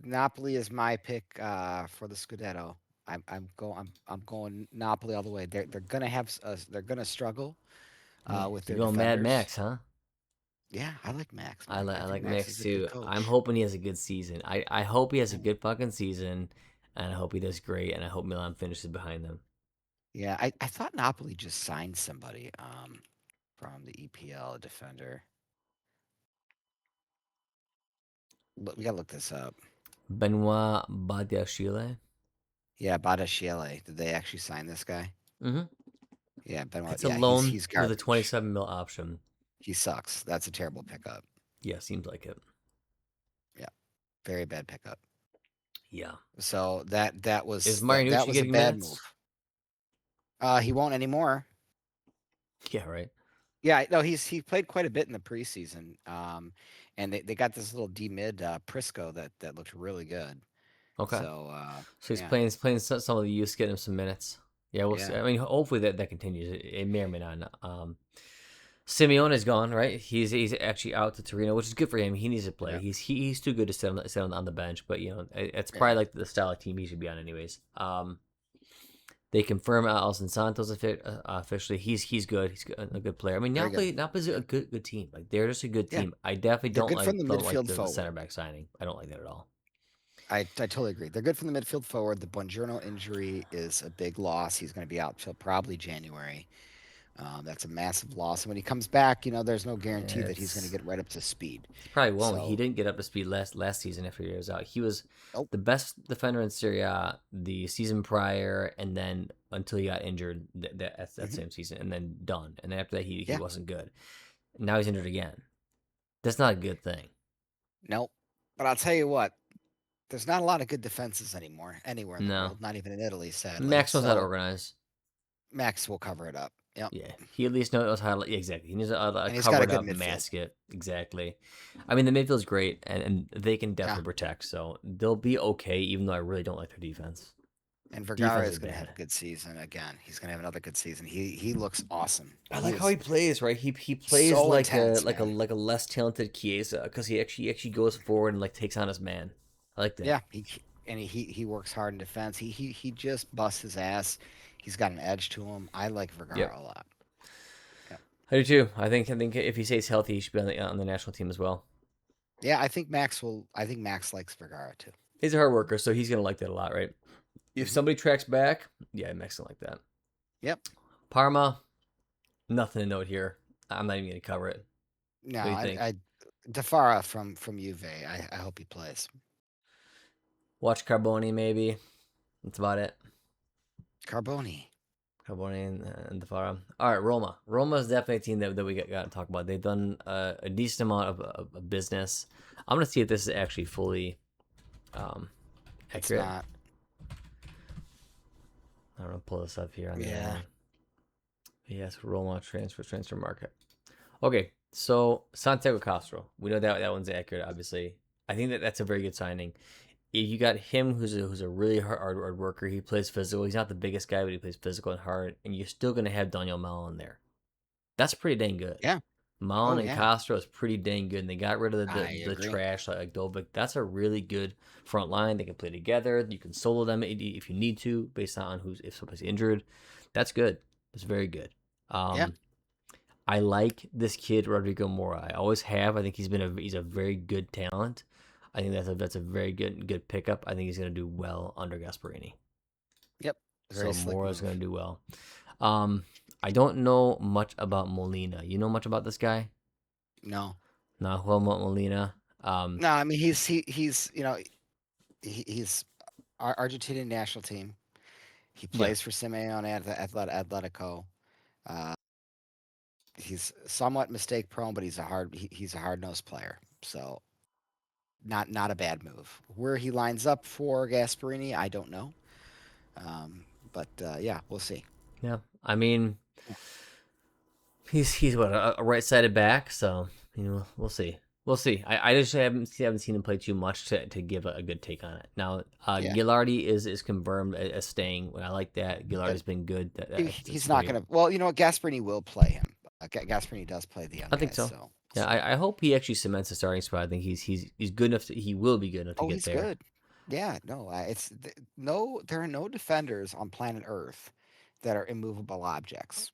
Napoli is my pick for the Scudetto. I'm going Napoli all the way. They're gonna they're gonna struggle Yeah, with you're their going Mad defenders. Max, huh? Yeah, I like Max, I man. like I I think like Max Max is a good too. I'm coach. hoping he has a good season. I hope he has a Yeah, good fucking season, and I hope he does great, and I hope Milan finishes behind them. yeah. I thought Napoli just signed somebody from the EPL defender. We gotta look this up. Benoit Badiashile. Yeah, Bada. Did they actually sign this guy? Mm-hmm. Yeah, Benoit. It's a Yeah, loan he's with a garbage. 27 mil option. He sucks. That's a terrible pickup. Yeah, seems like it. Yeah, very bad pickup. Yeah. So Is that Marinucci was a getting bad move. minutes? He won't anymore. Yeah, right. Yeah, no, he played quite a bit in the preseason. And they got this little D mid Prisco that looked really good. Okay. So So yeah, he's playing some of the youth, getting him some minutes. Yeah, we'll see. yeah, I mean, hopefully that continues. It may or may not. Simeone is gone, right? He's actually out to Torino, which is good for him. He needs to play. yeah, He's too good to sit on the bench. But it's probably yeah. like the style of team he should be on, anyways. They confirm Alison Santos officially. He's good. He's a good player. I mean, Very good. Napoli's a good team. Like they're just a good Yeah, team. I definitely they're good from the don't like midfield the center forward. back signing. I don't like that at all. I totally agree. They're good from the midfield forward. The Buongiorno injury is a big loss. He's going to be out till probably January. That's a massive loss. And when he comes back, there's no guarantee that he's going to It's get right up to speed. He probably won't. He So, didn't get up to speed last season after he was out. He was oh, the best defender in Serie A the season prior, and then until he got injured that mhm, same season, and then done. And then after that, he yeah, wasn't good. Now he's injured again. That's not a good thing. nope. But I'll tell you what, there's not a lot of good defenses anymore, anywhere in the No, world, not even in Italy, sadly. Max knows how to So organize. Max will cover it up. Yep. Yeah, he at least knows how to exactly. He needs to And he's got cover a it good up, midfield. mask it exactly. I mean, the midfield's great, and they can Yeah. definitely protect, so they'll be okay. Even though I really don't like their defense. And Vergara Defense is is going to have bad. a good season again. He's going to have another good season. He looks awesome. I He like how is he plays, right? He plays so like intense, man. a less talented Chiesa because he actually goes forward and like takes on his man. I like that. Yeah, he works hard in defense. He just busts his ass. He's got an edge to him. I like Yep, Vergara a lot. Yeah, I do too. I think if he stays healthy, he should be on the national team as well. yeah. I think Max will. I think Max likes Vergara too. He's a hard worker, so he's gonna like that a lot, right? If Hmm. somebody tracks back, yeah, Max gonna like that. Yep. Parma, nothing to note here. I'm not even gonna cover it. No, What do you think? I Defara from Juve. I hope he plays. Watch Carboni maybe. That's about it. Carboni. Carboni and Defara. All right, Roma. Roma is definitely a team that we got to talk about. They've done a decent amount of business. I'm gonna see if this is actually fully um, It's accurate. not. I'm gonna pull this up here on Yeah. the yes Roma transfer market. Okay, so Santiago Castro. We know that one's accurate. Obviously, I think that's a very good signing. If you got him, who's a really hard worker. He plays physical. He's not the biggest guy, but he plays physical and hard. And you're still gonna have Daniel Malin there. That's pretty dang good. Yeah. Malin Oh and yeah. Castro is pretty dang good, and they got rid of I the agree. trash like Dovic. That's a really good front line. They can play together. You can solo them if you need to, based on who's if somebody's injured. That's good. That's very good. Yeah. Um, I like this kid Rodrigo Mora. I always have. I think he's a very good talent. I think that's a very good pickup. I think he's gonna do well under Gasparini. Yep. So Very slick Mora's gonna move. do well. Um, I don't know much about Molina. You know much about this guy? No. Not Juan Molina. Um, No. I mean, he's he's our Argentinian national team. He yeah, plays for Simeone at the Atletico. Uh, he's somewhat mistake prone, but he's a hard nosed player. So not a bad move. Where he lines up for Gasparini, I don't know. But yeah, we'll see. yeah. I mean, he's what a right sided back. So we'll see. We'll see. I just haven't seen him play too much to give a good take on it. Now, Yeah, Gilardi is confirmed as staying. I like that. good. Gilardi's been good. That's He's not great. gonna. Well, you know what? Gasparini will play him. Gasparini does play the young I think guys, so. so we'll Yeah, see. I hope he actually cements the starting spot. I think he's good enough. He will be good enough to Oh, get he's there. good. Yeah, no, no. There are no defenders on planet Earth that are immovable objects.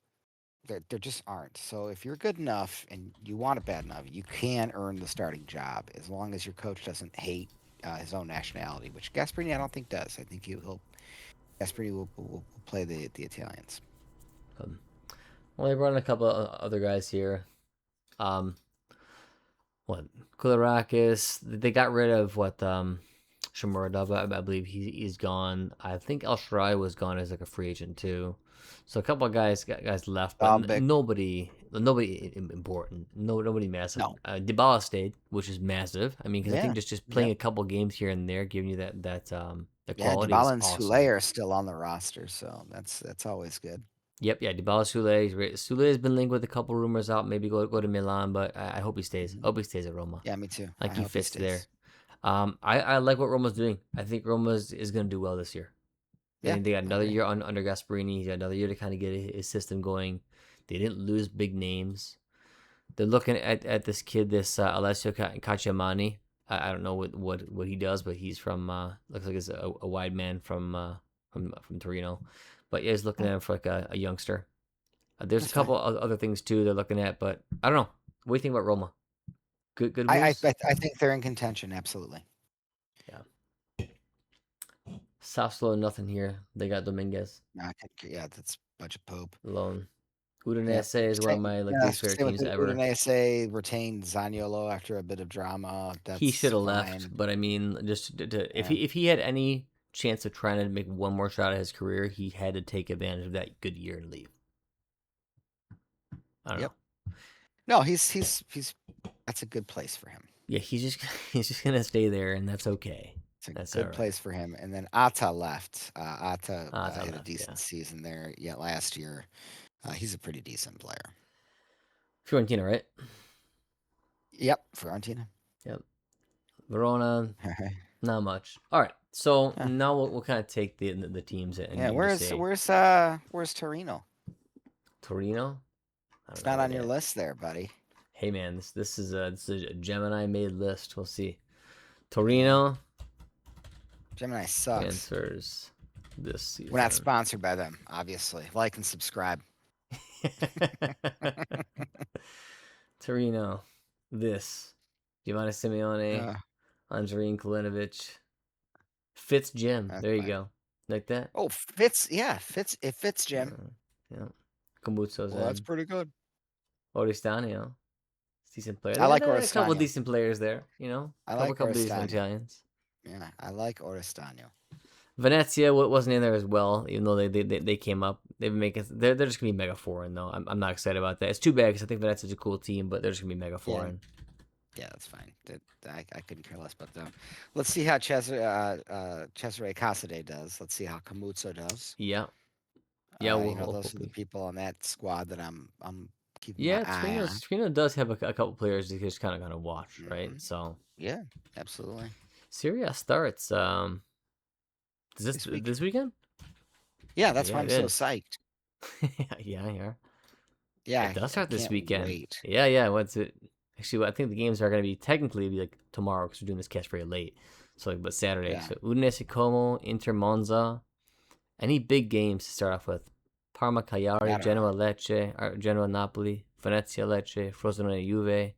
There just aren't. So if you're good enough and you want it bad enough, you can earn the starting job as long as your coach doesn't hate his own nationality, which Gasparini I don't think does. I think he'll Gasparini will play the Italians. Um, well, they brought in a couple of other guys here. Um, what Kularakis. They got rid of Shimura, I believe he's gone. I think El Shaddai was gone as like a free agent too. So a couple of guys left, but Big. nobody important. Nobody massive. No. Dybala stayed, which is massive. I mean, because I Yeah. think just playing Yep. a couple games here and there, giving you the Yeah. quality was Dybala and awesome. Sule are still on the roster, so that's always good. Yep, yeah, Dybala, Sule. Sule has been linked with a couple rumors out, maybe go to Milan, but I hope he stays. I Hmm. hope he stays at Roma. Yeah, me too. I Like he hope he fits there. stays. I like what Roma's doing. I think Roma's going to do well this year. Yeah, They got I another agree. year under Gasperini. He's got another year to kind of get his system going. They didn't lose big names. They're looking at this kid, this Alessio Cacciamani. I don't know what he does, but he's from looks like he's a wide man from Torino. But yeah, he's looking Oh, at him for like a youngster. There's a that's fine. couple other things too they're looking at, but I don't know. What do you think about Roma? Good I moves. I, I think they're in contention. Absolutely. Yeah. Sassuolo, nothing here. They got Dominguez I think, yeah, that's Budget Pope. alone. Yep. Udinese is one of my Yeah, least favorite same with teams ever. Udinese. Retained Zaniolo after a bit of drama. He should That's have left, fine. but I mean, just if Yeah. he had any chance of trying to make one more shot at his career, he had to take advantage of that good year and leave. I don't know. Yep. No, he's that's a good place for him. Yeah, he's just he's just gonna stay there, and that's okay. It's a That's all good right. place for him. And then Atta left. Atta Ah, I had a left. Yeah, decent season there yet last year. He's a pretty decent player. Fiorentina, right? Yep, Fiorentina. Yep. Verona, All right. not much. All right. So Yeah. now we'll kind of take the teams Yeah, and just say where's Torino? Torino. I don't It's know not where on they your at. list there, buddy. Hey man, this is a Gemini made list. We'll see. Yeah. Torino Gemini sucks. transfers this We're not season. sponsored by them, obviously. Like and subscribe. Torino, this Giovanni Simeone, Uh, Andriy Kalinovic, Fitz Jim. that's There you fine. go, like that. Oh, fits. Yeah, fits. It fits, Jim. Yeah, Kamutso's Well, that's in. pretty good. Oristanio, decent player. I They got like a couple Oristano. decent players there. I Couple like couple decent Oristano. Italians. Yeah, I like Oristano. Venezia wasn't in there as well, even though they came up. They've been making they're just gonna be mega foreign though. I'm not excited about that. It's too bad because I think Venezia's a cool team, but they're just gonna be mega Yeah, foreign. yeah, that's fine. I couldn't care less about them. Let's see how Cesare Casade does. Let's see how Camuzzo does. Yeah, yeah. Those are the Hopefully. people on that squad that I'm keeping my Yeah, eye on. Torino does have a couple players you just kind of watch, right? Hmm. So Yeah, absolutely. Serie A starts is This week. this weekend? Yeah, that's Yeah, why it I'm so is. psyched. Yeah. Yeah, It does I start this can't weekend. wait. Yeah. What's it? Actually, I think the games are going to be technically be like tomorrow because we're doing this cast very late. So, but Saturday. Yeah, So Udinese Como, Inter Monza. Any big games to start off with? Parma I Cagliari, don't know. Genoa Lecce, or Genoa Napoli, Venezia Lecce, Frosinone Juve.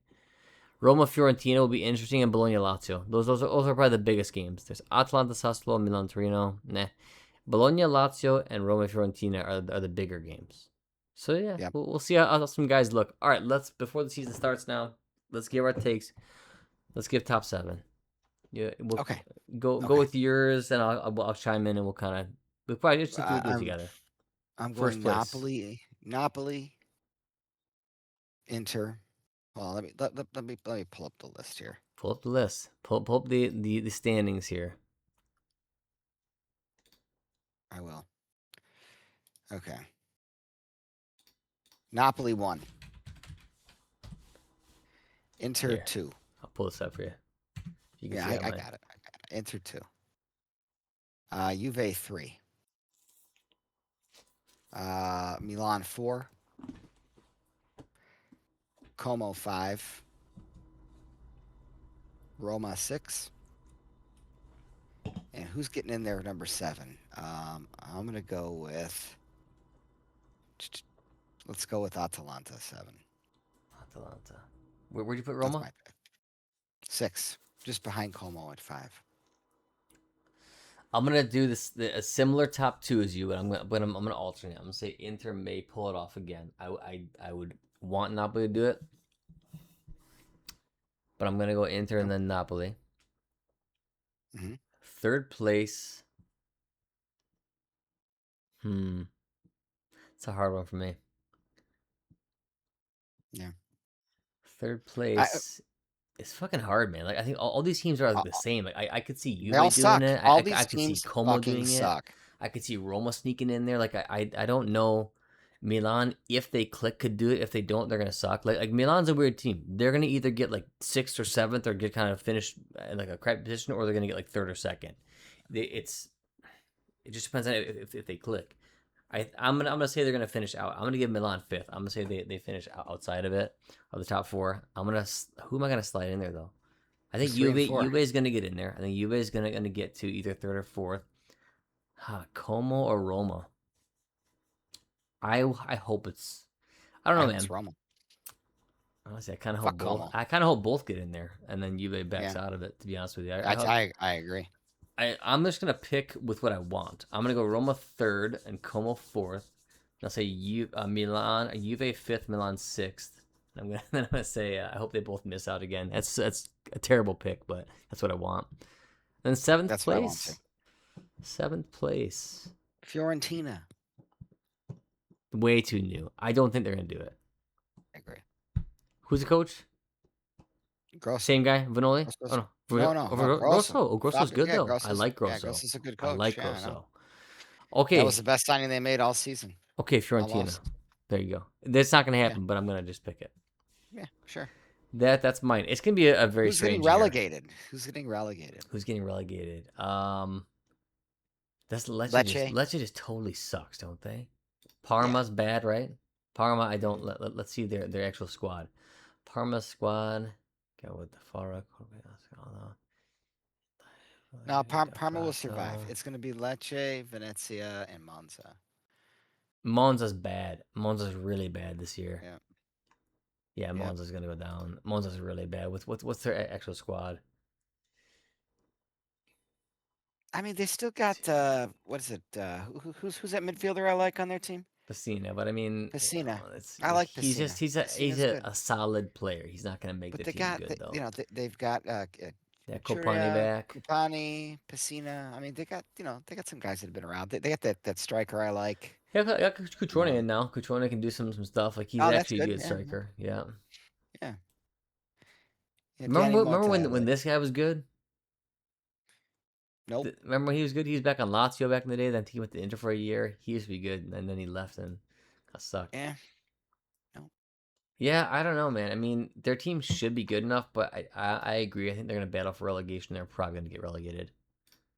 Roma Fiorentina will be interesting, and Bologna Lazio. Those are probably the biggest games. There's Atalanta Sassuolo, Milan Torino. Nah. Bologna Lazio and Roma Fiorentina are the bigger games. So yeah, Yep. we'll see how some guys look. All right, let's before the season starts now. Let's give our takes. Let's give top seven. Yeah, we'll Okay. go Okay. with yours, and I'll chime in, and we'll probably just do it I'm together. I'm First going place. Napoli, Inter. Well, let me pull up the list here. Pull up the list. Pull up the standings here. I will. Okay. Napoli 1, Inter Here, 2. I'll pull this up for you. You can Yeah, see I on mine. got it. I got it. Inter 2. Juve 3. Milan 4. Como 5. Roma 6. And who's getting in there number 7? I'm gonna go with. Let's go with Atalanta 7. Atalanta. Where'd you put That's Roma? my pick. 6, just behind Como at 5. I'm gonna do a similar top two as you, but I'm gonna alternate. I'm gonna say Inter may pull it off again. I would want Napoli to do it, but I'm gonna go Inter and Yep. then Napoli. Mhm. Third place. Hmm, it's a hard one for me. Yeah. Third I place. It's fucking hard, man. Like I think all these teams are like uh, the same. Like I could see they all Juve doing suck. it. All I these could see teams Como fucking doing it. suck. I could see Roma sneaking in there. Like I don't know. Milan, if they click, could do it. If they don't, they're gonna suck. Like Milan's a weird team. They're gonna either get like sixth or seventh, or get kind of finished in like a crap position, or they're gonna get like third or second. It's it just depends on if they click. I'm gonna say they're gonna finish out. I'm gonna give Milan fifth. I'm gonna say they finish outside of it, of the top four. Who am I gonna slide in there though? I think Who's 3 and 4? Juve is gonna get in there. I think Juve is gonna get to either third or fourth. Como or Roma. I hope it's. I don't I know, hope it's man. Roma. Honestly, I kind of hope Fuck both. Como. I kind of hope both get in there, and then Juve backs Yeah. out of it. To be honest with you, I hope. I agree. I'm just gonna pick with what I want. I'm gonna go Roma third and Como fourth. And I'll say Milan, Juve fifth, Milan sixth. And I'm gonna say I hope they both miss out again. That's a terrible pick, but that's what I want. Then seventh That's what I want to. place. Seventh place. Fiorentina. Way too new. I don't think they're gonna do it. I agree. Who's the coach? Grosso. Same guy, Vanoli? Oh Grosso's, no, no, Grosso. Grosso. Oh, Grosso's good Yeah, though. I Grosso's like yeah, Grosso. Grosso's a good I coach. like Yeah, I know. Grosso. That was Okay, the best signing they made all season. okay, Fiorentina. Almost. There you go. That's not gonna Yeah. happen, but I'm gonna just pick it. Yeah, sure. That's mine. It's gonna be a very Who's getting strange year. relegated? Who's getting relegated? Who's getting relegated? That's Lecce. Lecce just totally sucks, don't they? Yeah. Parma's bad, right? Parma, I don't Mhm. let's see their actual squad. Parma squad. Go with the Farah. No, Parma will survive. It's going to be Lecce, Venezia, and Monza. Monza's bad. Monza's really bad this year. Yeah. Yeah, Yep. Monza's gonna go down. Monza's really bad. What's their actual squad? I mean, they still got what is it? Who's that midfielder I like on their team? Pacina, but I mean, Piscina. it's I like he's just Piscina. Piscina's good. a solid player. He's not gonna make But the they team got, good though. they've got Yeah, Kopani Churia, back. Kupani, Piscina. I mean, they got some guys that have been around. They got that striker I like. Yeah, got Cutrone Uh, in now. Cutrone can do some stuff. Like he's oh, that's actually a good. good Yeah, striker. Yeah. yeah. Yeah, Danny Remember Mota. when this guy was good? Nope. Remember when he was good? He was back on Lazio back in the day. Then he went to Inter for a year. He used to be good, and then he left and got sucked. Yeah. No. Yeah, I don't know, man. I mean, their team should be good enough, but I agree. I think they're gonna battle for relegation. They're probably gonna get relegated.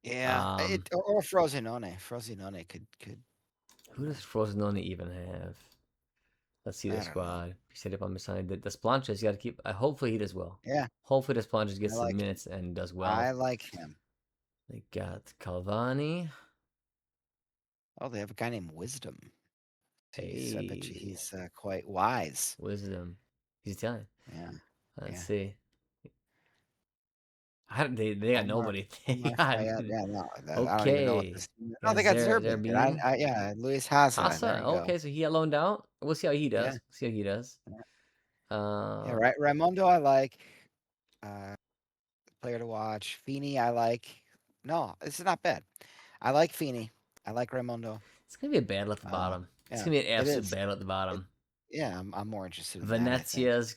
Yeah. Um, Or Frosinone. Frosinone could. who does Frosinone even have? Let's see their I don't know. squad. He said if I'm assigned the Splanches, you got to keep. Hopefully he does well. Yeah, Hopefully the Splanches I gets some like minutes and does I well. like him. They got Calvani. Oh, they have a guy named Wisdom. I bet you Hey, he's quite wise. Wisdom. He's Italian. Yeah, Let's yeah. see. They got Omar nobody. They Omar got Fayed. Yeah, no, I don't even know what okay. this. No, Got they got Zerbin. Dude. Zerbin. Yeah, Luis Haza. There Hasa. you go. Okay, so he got loaned out. We'll see how he Yeah, does. See how he does. yeah. Yeah, Uh, right. Raimondo, I like. Uh, Player to watch. Feeney, I like. No, this is not bad. I like Feeney. I like Raimondo. it's gonna be a battle at the Uh, bottom. It's yeah, gonna be an it absolute is. battle at the It, bottom. yeah, I'm more interested in that. I think. Venezia is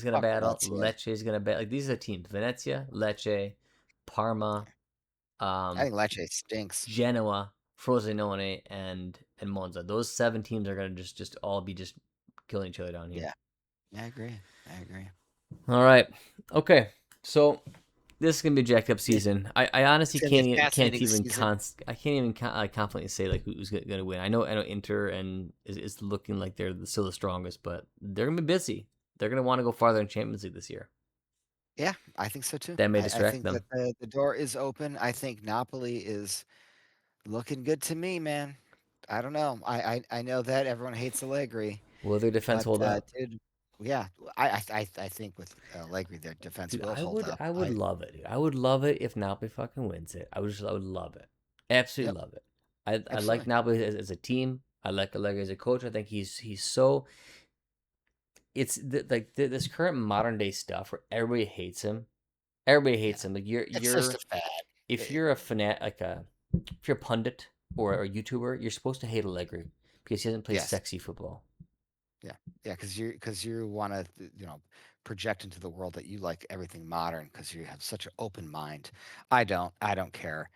gonna Fuck battle. Venezia. Lecce is gonna battle. Like these are the teams: Venezia, Lecce, Parma, I um, think Lecce stinks. Genoa, Frosinone, and Monza. Those seven teams are gonna just all be just killing each other down here. Yeah, I agree. I agree. All right. Okay. So this is gonna be a jacked up It's season. I honestly gonna be a can't fascinating even season. I can't even confidently say like who's gonna win. I know Inter and is looking like they're still the strongest, but they're gonna be busy. They're gonna want to go farther in Champions League this year. Yeah, I think so too. That may I distract think that them. the door is open. I think Napoli is looking good to me, man. I don't know. I know that everyone hates Allegri, Will their defense but hold up? dude, yeah, I think with Allegri, their defense Dude, will hold up. I would love it. Dude. I would love it if Napoli fucking wins it. I would love it. Yep, Absolutely love it. I like absolutely. Napoli as a team. I like Allegri as a coach. I think he's so it's this current modern day stuff where everybody hates him. Everybody Yeah, hates him. Like it's just you're a fad. if you're a fanat like a if you're a pundit or a YouTuber, you're supposed to hate Allegri because he doesn't play Yes. sexy football. Yeah, yeah, because you want to project into the world that you like everything modern because you have such an open mind. I don't care.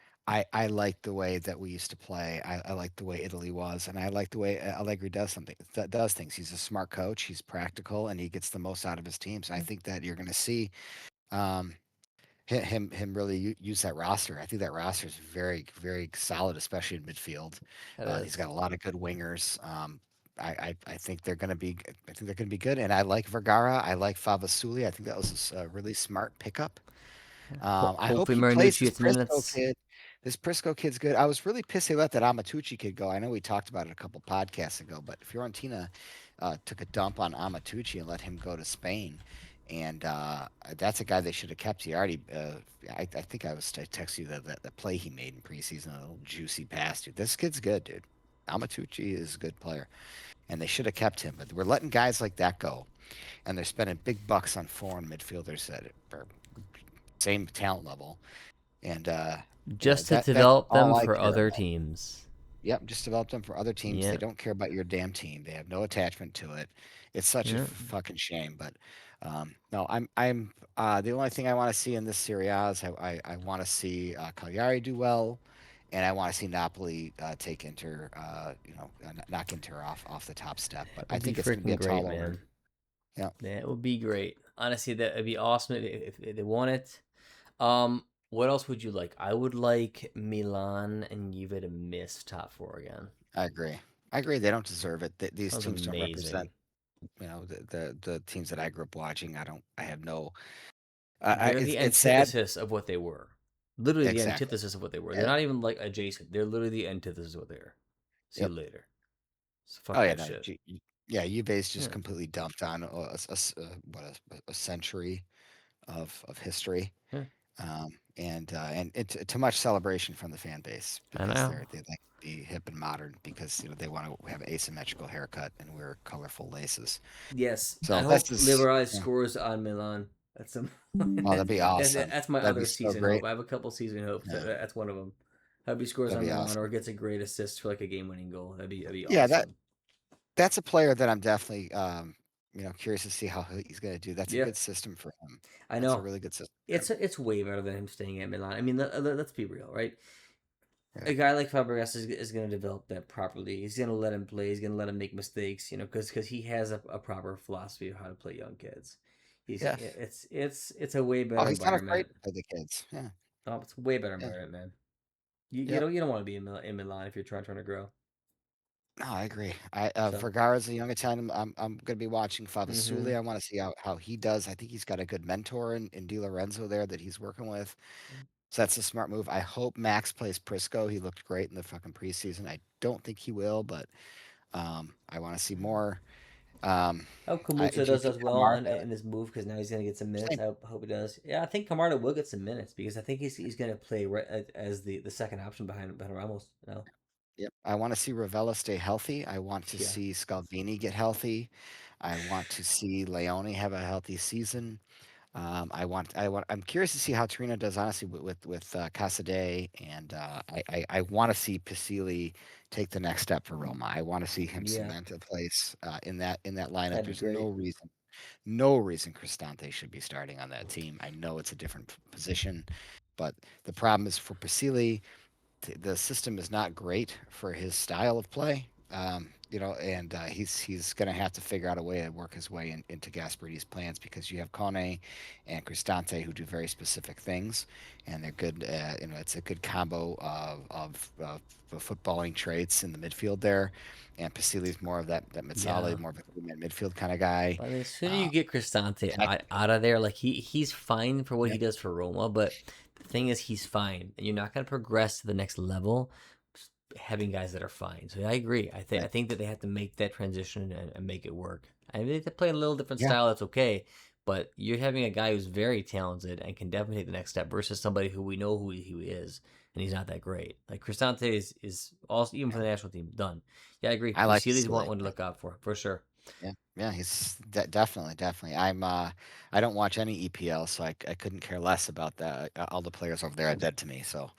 I like the way that we used to play. I like the way Italy was, and I like the way Allegri does things. He's a smart coach. He's practical, and he gets the most out of his teams. I think that you're going to see um, him really use that roster. I think that roster is very very solid, especially in midfield. That He's is got a lot of good wingers. I think they're going to be I think they're going to be good. And I like Vergara. I like Favasuli. I think that was a really smart pickup. I hope hopefully he plays Marinucci this gets Prisco minutes. kid. This Prisco kid's good. I was really pissed they let that Amatucci kid go. I know we talked about it a couple podcasts ago, but Fiorentina took a dump on Amatucci and let him go to Spain. And that's a guy they should have kept. He already, I think I texted you the play he made in preseason, a little juicy pass, dude. This kid's good, dude. Amatucci is a good player, and they should have kept him. But we're letting guys like that go, and they're spending big bucks on foreign midfielders that are same talent level. And Just to that's develop them all I for care other about. teams. Yep, just develop them for other teams. They Yeah, don't care about your damn team. They have no attachment to it. It's such a yeah. fucking shame. But no, I'm the only thing I want to see in this Serie A is I want to see Cagliari do well, and I want to see Napoli take Inter, knock Inter off the top step. But I Would be think it's going to be freaking a great, tall order. man. Yeah, That would be great. Honestly, that would be awesome if they won it. What else would you like? I would like Milan and Juve to miss top four again. I agree. I agree. They don't deserve it. These Sounds teams don't represent amazing. the teams that I grew up watching. I have no They're the it's sad. antithesis of what they were. Literally the Exactly. antithesis of what they were. They're Yeah. not even like adjacent. They're literally the antithesis of what they are. See you Yep. later. So Oh fuck yeah, that no. shit. Yeah, Juve's just Yeah. completely dumped on a century of history, Yeah. and it's too much celebration from the fan base I because know. they like to be hip and modern because they want to have asymmetrical haircut and wear colorful laces. Yes. I So that's hope just Liberale yeah. scores on Milan. That's some Oh, that'd be awesome. that's my That'd be other so season hope. great. I have a couple season hopes. Yeah, That's one of them. Hope he scores that'd on be Milan or awesome. gets a great assist for like a game winning goal. That'd be Yeah, awesome. that's a player that I'm definitely curious to see how he's going to do. That's a Yeah. good system for him. I That's a know. really good system for him. It's way better than him staying at Milan. I mean, let's be real, right? Yeah. A guy like Fabregas is going to develop that properly. He's going to let him play. He's going to let him make mistakes, because he has a proper philosophy of how to play young kids. Yes. It's a way Oh, better he's not afraid environment. to play the kids. Yeah. Oh, it's a way better Yeah. environment, man. You Yep. don't want to be in Milan if you're trying to grow. No, I agree. I So, Vergara's a young Italian. I'm going to be watching mm-hmm. Favasuli. I want to see how he does. I think he's got a good mentor in Di Lorenzo there that he's working with. So that's a smart move. I hope Max plays Prisco. He looked great in the fucking preseason. I don't think he will, but I want to see more. I hope Do Kamutsa you does think as well Kamara? in his move because now he's gonna get some minutes. Same. I hope he does. Yeah, I think Camarda will get some minutes because I think he's gonna play right as the second option behind Ramos. Yep. I want to see Ravella stay healthy. I want to Yeah, see Scalvini get healthy. I want to see Leone have a healthy season. I'm curious to see how Torino does honestly with Casadei, and I want to see Pasili take the next step for Roma. I want to see him yeah, cement a place in that lineup. that'd be There's great. no reason Cristante should be starting on that team. I know it's a different position, but the problem is for Pasili the system is not great for his style of play. And he's going to have to figure out a way to work his way into Gasperidi's plans because you have Kone and Cristante who do very specific things, and they're good. It's a good combo of footballing traits in the midfield there. And Pasili's more of that Mezzale, Yeah, more of a three-man midfield kind of guy. but I mean, as soon as Uh, you get Cristante and I, out of there, like he's fine for what yeah, he does for Roma, but the thing is, he's fine, and you're not gonna progress to the next level having guys that are fine. So I agree. I right, think that they have to make that transition and make it work. I mean, they play a little different yeah, style. That's okay. But you're having a guy who's very talented and can definitely take the next step versus somebody who we know who he is and he's not that great. Like Cristante is also even for yeah. the national team done. Yeah, I agree. I like Vasili's Pasili. one to look out for sure. Yeah. Yeah, he's definitely. I don't watch any EPL, so I couldn't care less about that. All the players over there are dead to me, so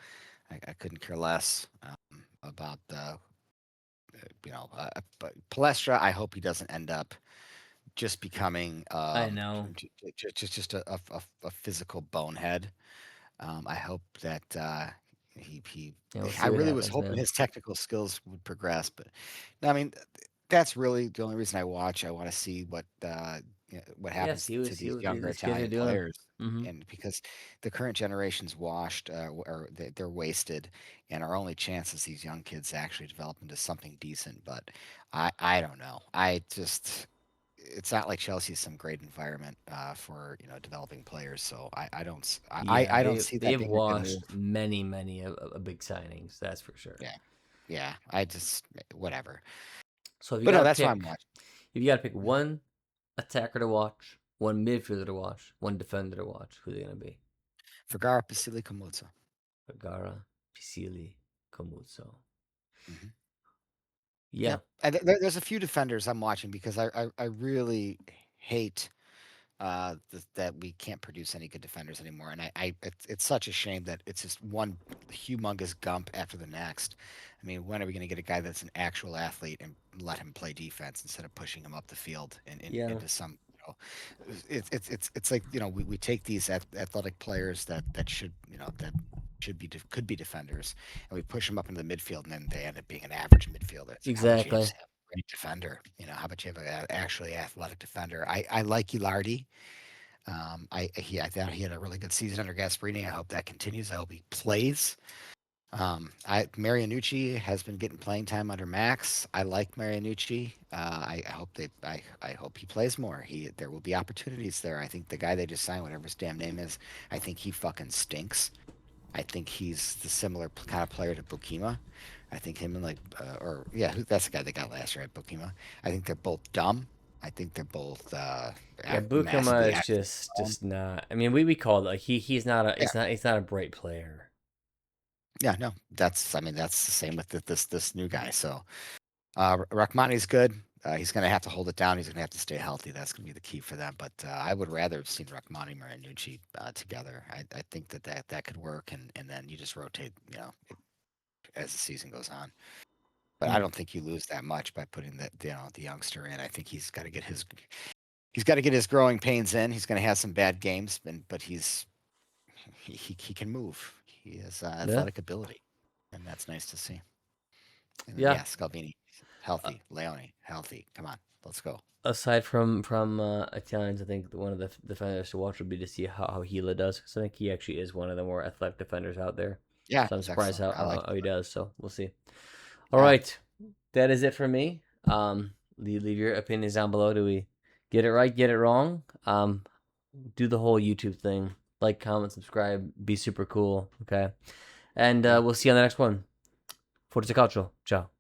I couldn't care less about but Palestra. I hope he doesn't end up just becoming I know. just a physical bonehead. I hope that he. Yeah, we'll I see what really was happens, hoping man. his technical skills would progress, but no, I mean, that's really the only reason I watch. I want to see what Yeah, happens to see these what younger these kids are Italian doing. players, Mm-hmm. and because the current generation's washed, or they're wasted, and our only chance is these young kids actually develop into something decent. But I don't know. I just it's not like Chelsea's some great environment for developing players. So Yeah, I don't see that they've being a good move. washed many a big signings. That's for sure. Yeah, yeah. I just whatever. So if you But no, gotta that's why I'm pick, watching. if you gotta pick Mhm. one attacker to watch, one midfielder to watch, one defender to watch, who's it gonna be? Vergara, Basilica, Mozza. Vergara, Pisili, Comuzzo. Mhm. Yeah, Yep. And there's a few defenders I'm watching because I really hate that we can't produce any good defenders anymore. And it's such a shame that it's just one humongous gump after the next. I mean, when are we going to get a guy that's an actual athlete and let him play defense instead of pushing him up the field and yeah, into some, it's like, we take these athletic players that should, that could be defenders, and we push them up into the midfield, and then they end up being an average midfielder. It's like, how about you exactly. just have a great defender? How about you have an actually athletic defender? I like Ilardi. I thought he had a really good season under Gasperini. I hope that continues. I hope he plays. Marianucci has been getting playing time under Max. I like Marianucci. I hope he plays more. There will be opportunities there. I think the guy they just signed, whatever his damn name is, I think he fucking stinks. I think he's the similar kind of player to Bukima. I think him and that's the guy they got last year at Bukima. I think they're both dumb. I think they're both Yeah, Bukama massively is active. just not. I mean, we called like he's not a Yeah, he's not a bright player. yeah, no, I mean, that's the same with this new guy. So Rahmani's good. He's going to have to hold it down. He's going to have to stay healthy. That's going to be the key for them. But I would rather have seen Rahmani and Marinucci together. I think that could work, and then you just rotate, as the season goes on. But I Hmm. don't think you lose that much by putting the youngster in. I think he's got to get his growing pains in. He's going to have some bad games, but he can move. He has Yeah, athletic ability, and that's nice to see. And then yeah. yeah, Scalvini healthy, Leone healthy. Come on, let's go. Aside from Italians, I think one of the defenders to watch would be to see how Gila does, because I think he actually is one of the more athletic defenders out there. Yeah, So I'm he's surprised excellent. I like how he him. does. So we'll see. All Yeah. right, that is it for me. Leave your opinions down below. Do we get it right? Get it wrong? Do the whole YouTube thing. Like, comment, subscribe. Be super cool. Okay, and Yeah. we'll see you on the next one. Forza Calcio. Ciao.